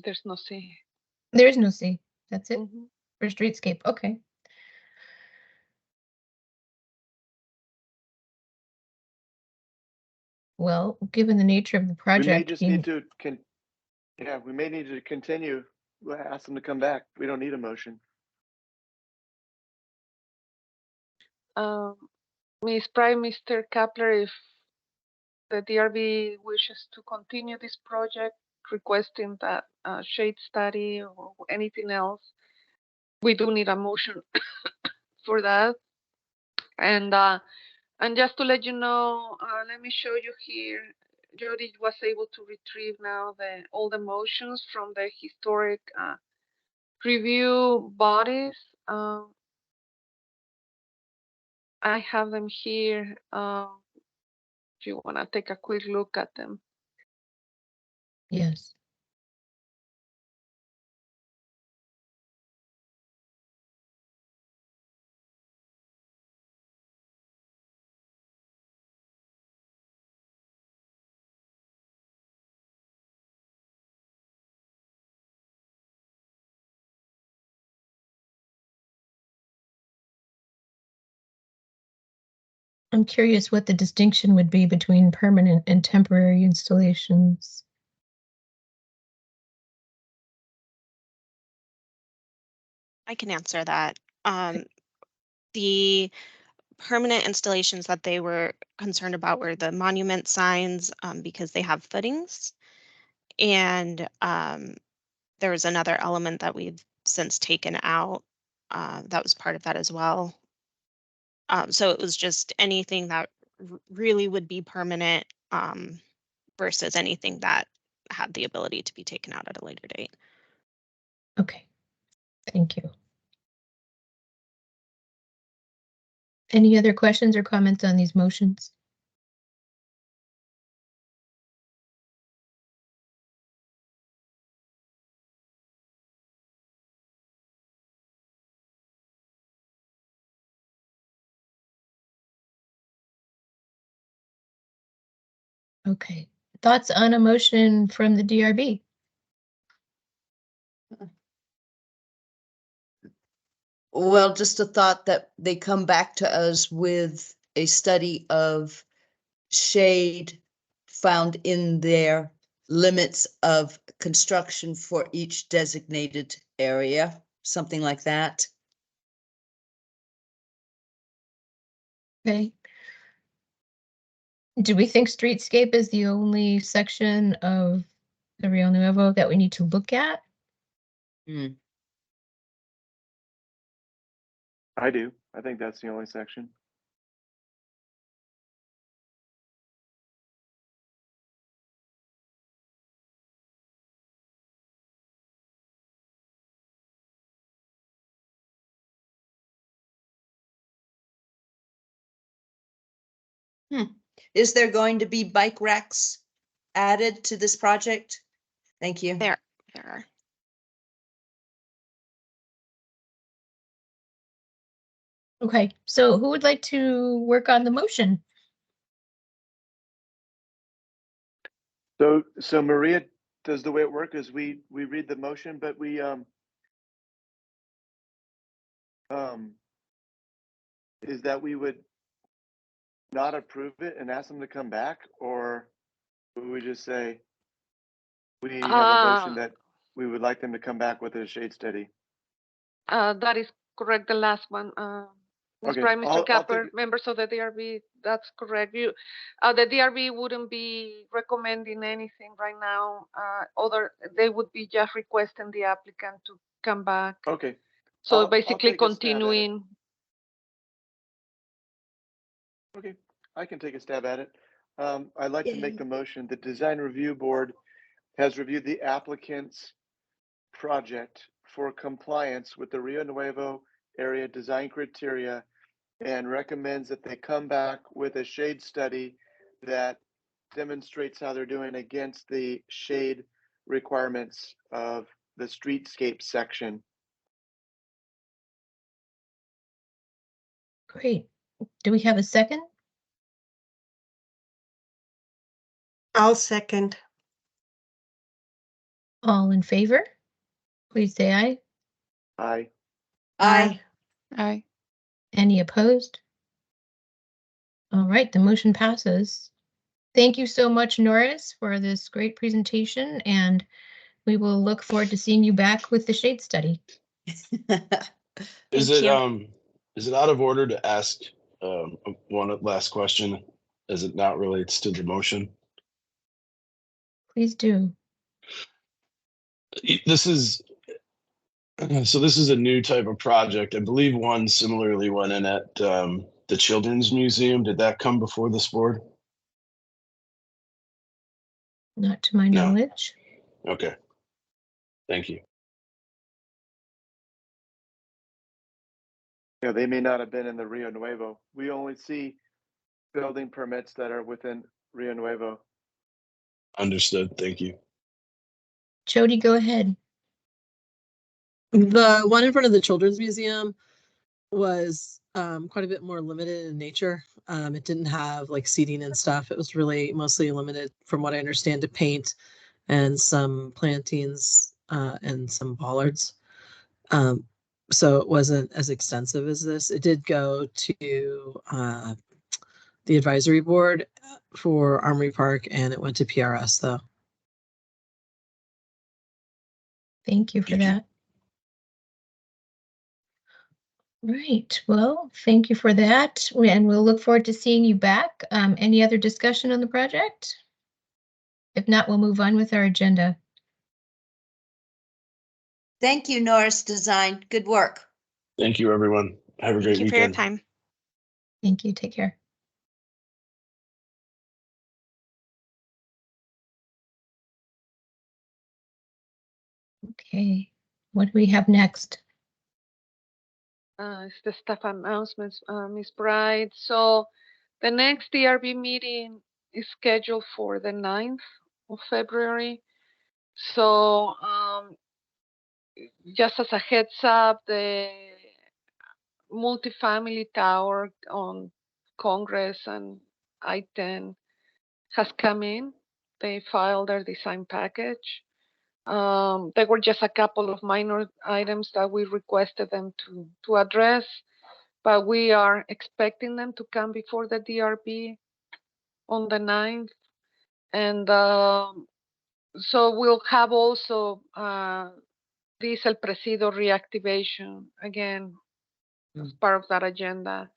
There's no C. There is no C. That's it Mhm. for streetscape. Okay. Well, given the nature of the We may project, just need to, we may need to continue. We'll ask them to come back. We don't need a motion. Ms. Prime, Mr. Kapler, if the DRB wishes to continue this project, requesting that shade study or anything else, we do need a motion for that. And just to let you know, let me show you here. Jody was able to retrieve now all the motions from the historic review bodies. I have them here. If you want to take a quick look at them. yes. I'm curious what the distinction would be between permanent and temporary installations. I can answer that. The permanent installations that they were concerned about were the monument signs because they have footings. And there was another element that we've since taken out that was part of that as well. So it was just anything that really would be permanent versus anything that had the ability to be taken out at a later date. Okay, thank you. Any other questions or comments on these motions? Okay, thoughts on a motion from the DRB? Well, just a thought that they come back to us with a study of shade found in their limits of construction for each designated area, something like that. Okay. Do we think streetscape is the only section of the Rio Nuevo that we need to look at? I do. I think that's the only section. Is there going to be bike racks added to this project? Thank you. There are. Okay, so who would like to work on the motion? So Maria, does the way it work is we read the motion, but we is that we would not approve it and ask them to come back, or would we just say we have a motion that we would like them to come back with a shade study? That is correct, the last one. That's Okay, right, Mr. I'll Capper, take members of the DRB, that's correct. You, the DRB wouldn't be recommending anything right now. They would be just requesting the applicant to come back. Okay. So I'll basically take a stab at it. continuing. Okay, I can take a stab at it. I'd like to make the motion. The Design Review Board has reviewed the applicant's project for compliance with the Rio Nuevo area design criteria and recommends that they come back with a shade study that demonstrates how they're doing against the shade requirements of the streetscape section. Great. Do we have a second? I'll second. All in favor? Please say aye. Aye. Aye. Aye. Any opposed? All right, the motion passes. Thank you so much, Norris, for this great presentation, and we will look forward to seeing you back with the shade study. Is Thank it you. is it out of order to ask one last question as it not relates to the motion? Please do. This is a new type of project. I believe one similarly went in at the Children's Museum. Did that come before this board? Not to my No. knowledge. Okay. Thank you. Yeah, they may not have been in the Rio Nuevo. We only see building permits that are within Rio Nuevo. Understood. Thank you. Jody, go ahead. The one in front of the Children's Museum was quite a bit more limited in nature. It didn't have like seating and stuff. It was really mostly limited, from what I understand, to paint and some plantings and some bollards. So it wasn't as extensive as this. It did go to the advisory board for Armory Park, and it went to PRS though. Thank you for Thank you. that. Right. Well, thank you for that. And we'll look forward to seeing you back. Any other discussion on the project? If not, we'll move on with our agenda. Thank you, Norris Design. Good work. Thank you, everyone. Have a great Thank you for your weekend. time. Thank you. Take care. Okay. What do we have next? It's the staff announcements, Ms. Bright. So the next DRB meeting is scheduled for the 9th of February. So just as a heads up, the multifamily tower on Congress and I-10 has come in. They filed their design package. There were just a couple of minor items that we requested them to address, but we are expecting them to come before the DRB on the 9th. And so we'll have also this El Presidio reactivation again as part of that agenda.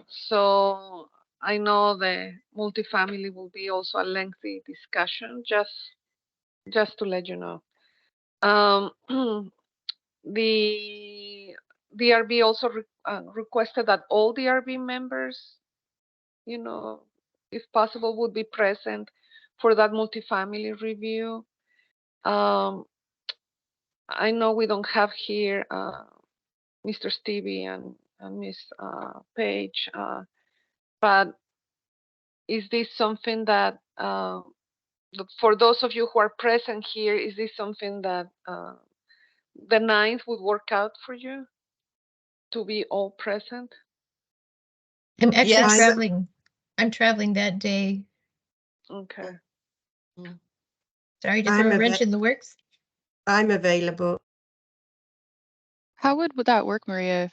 So I know the multifamily will be also a lengthy discussion, just to let you know. The DRB also requested that all DRB members, if possible, would be present for that multifamily review. I know we don't have here Mr. Stevie and Ms. Page, but is this something that, for those of you who are present here, is this something that the 9th would work out for you to be all present? I'm actually Yes. traveling. I'm traveling that day. Okay. Sorry to I'm throw a wrench in the works. I'm available. How would that work, Maria,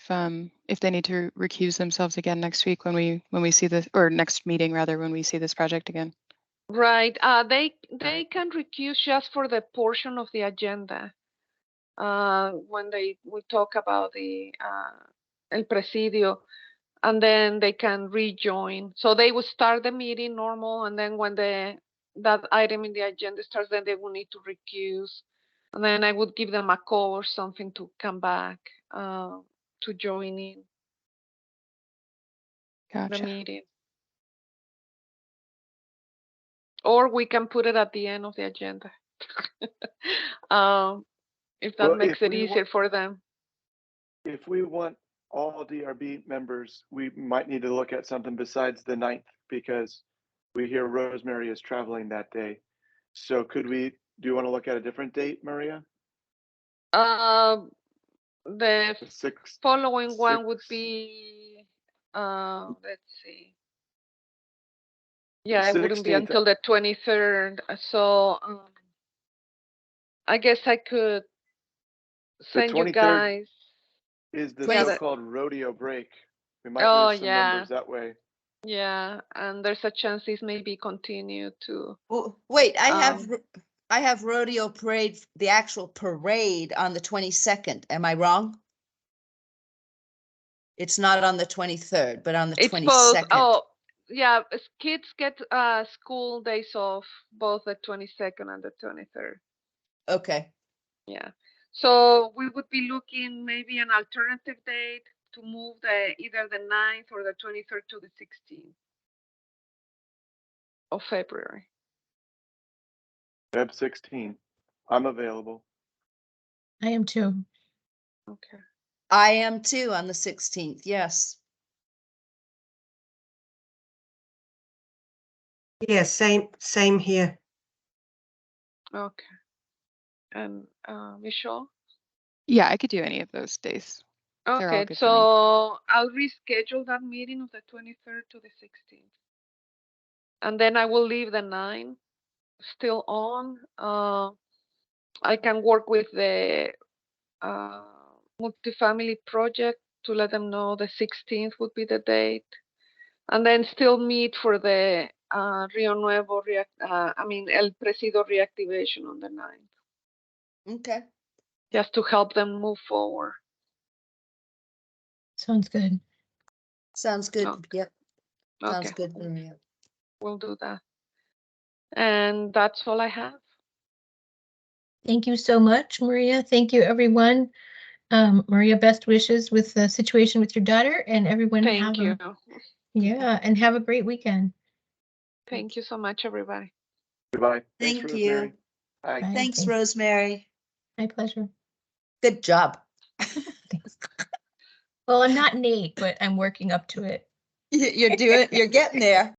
if they need to recuse themselves again next week when we see this, or next meeting rather, when we see this project again? Right. They can recuse just for the portion of the agenda. When we talk about the El Presidio, and then they can rejoin. So they will start the meeting normal, and then when that item in the agenda starts, then they will need to recuse. And then I would give them a call or something to come back to join in the Gotcha. meeting. Or we can put it at the end of the agenda. If that Well, makes if it we easier for them. If we want all DRB members, we might need to look at something besides the 9th because we hear Rosemary is traveling that day. So do you want to look at a different date, Maria? The The 6th. following one would be, let's see. Yeah, it wouldn't be 16th. until the 23rd. So I guess I could send you 23rd guys. is the Yes. so-called rodeo break. We might Oh, lose some yeah. members that way. Yeah, and there's a chance this may be continued to. Oh, wait, I Um, have rodeo parade, the actual parade on the 22nd. Am I wrong? It's not on the 23rd, but on the It's both. 22nd. Oh, yeah. Kids get school days off, both the 22nd and the 23rd. Okay. Yeah. So we would be looking maybe an alternative date to move either the 9th or the 23rd to the 16th of February. Feb 16. I'm available. I am too. Okay. I am too on the 16th. Yes. Yeah, same here. Okay. And Michelle? Yeah, I could do any of those days. They're all Okay, good for me. so I'll reschedule that meeting of the 23rd to the 16th. And then I will leave the 9 still on. I can work with the multifamily project to let them know the 16th would be the date. And then still meet for the Rio Nuevo, El Presidio reactivation on the 9th, Okay. just to help them move forward. Sounds good. Sounds good. Okay. Yep. Sounds Okay, good, Maria. we'll do that. And that's all I have. Thank you so much, Maria. Thank you, everyone. Maria, best wishes with the situation with your daughter, and everyone Thank you. And have a great weekend. Thank you so much, everybody. Goodbye. Thanks, Thank Rosemary. you. Bye. Bye. Thanks, Rosemary. My pleasure. Good job. Thanks. Well, I'm not Nate, but I'm working up to it. You're getting there.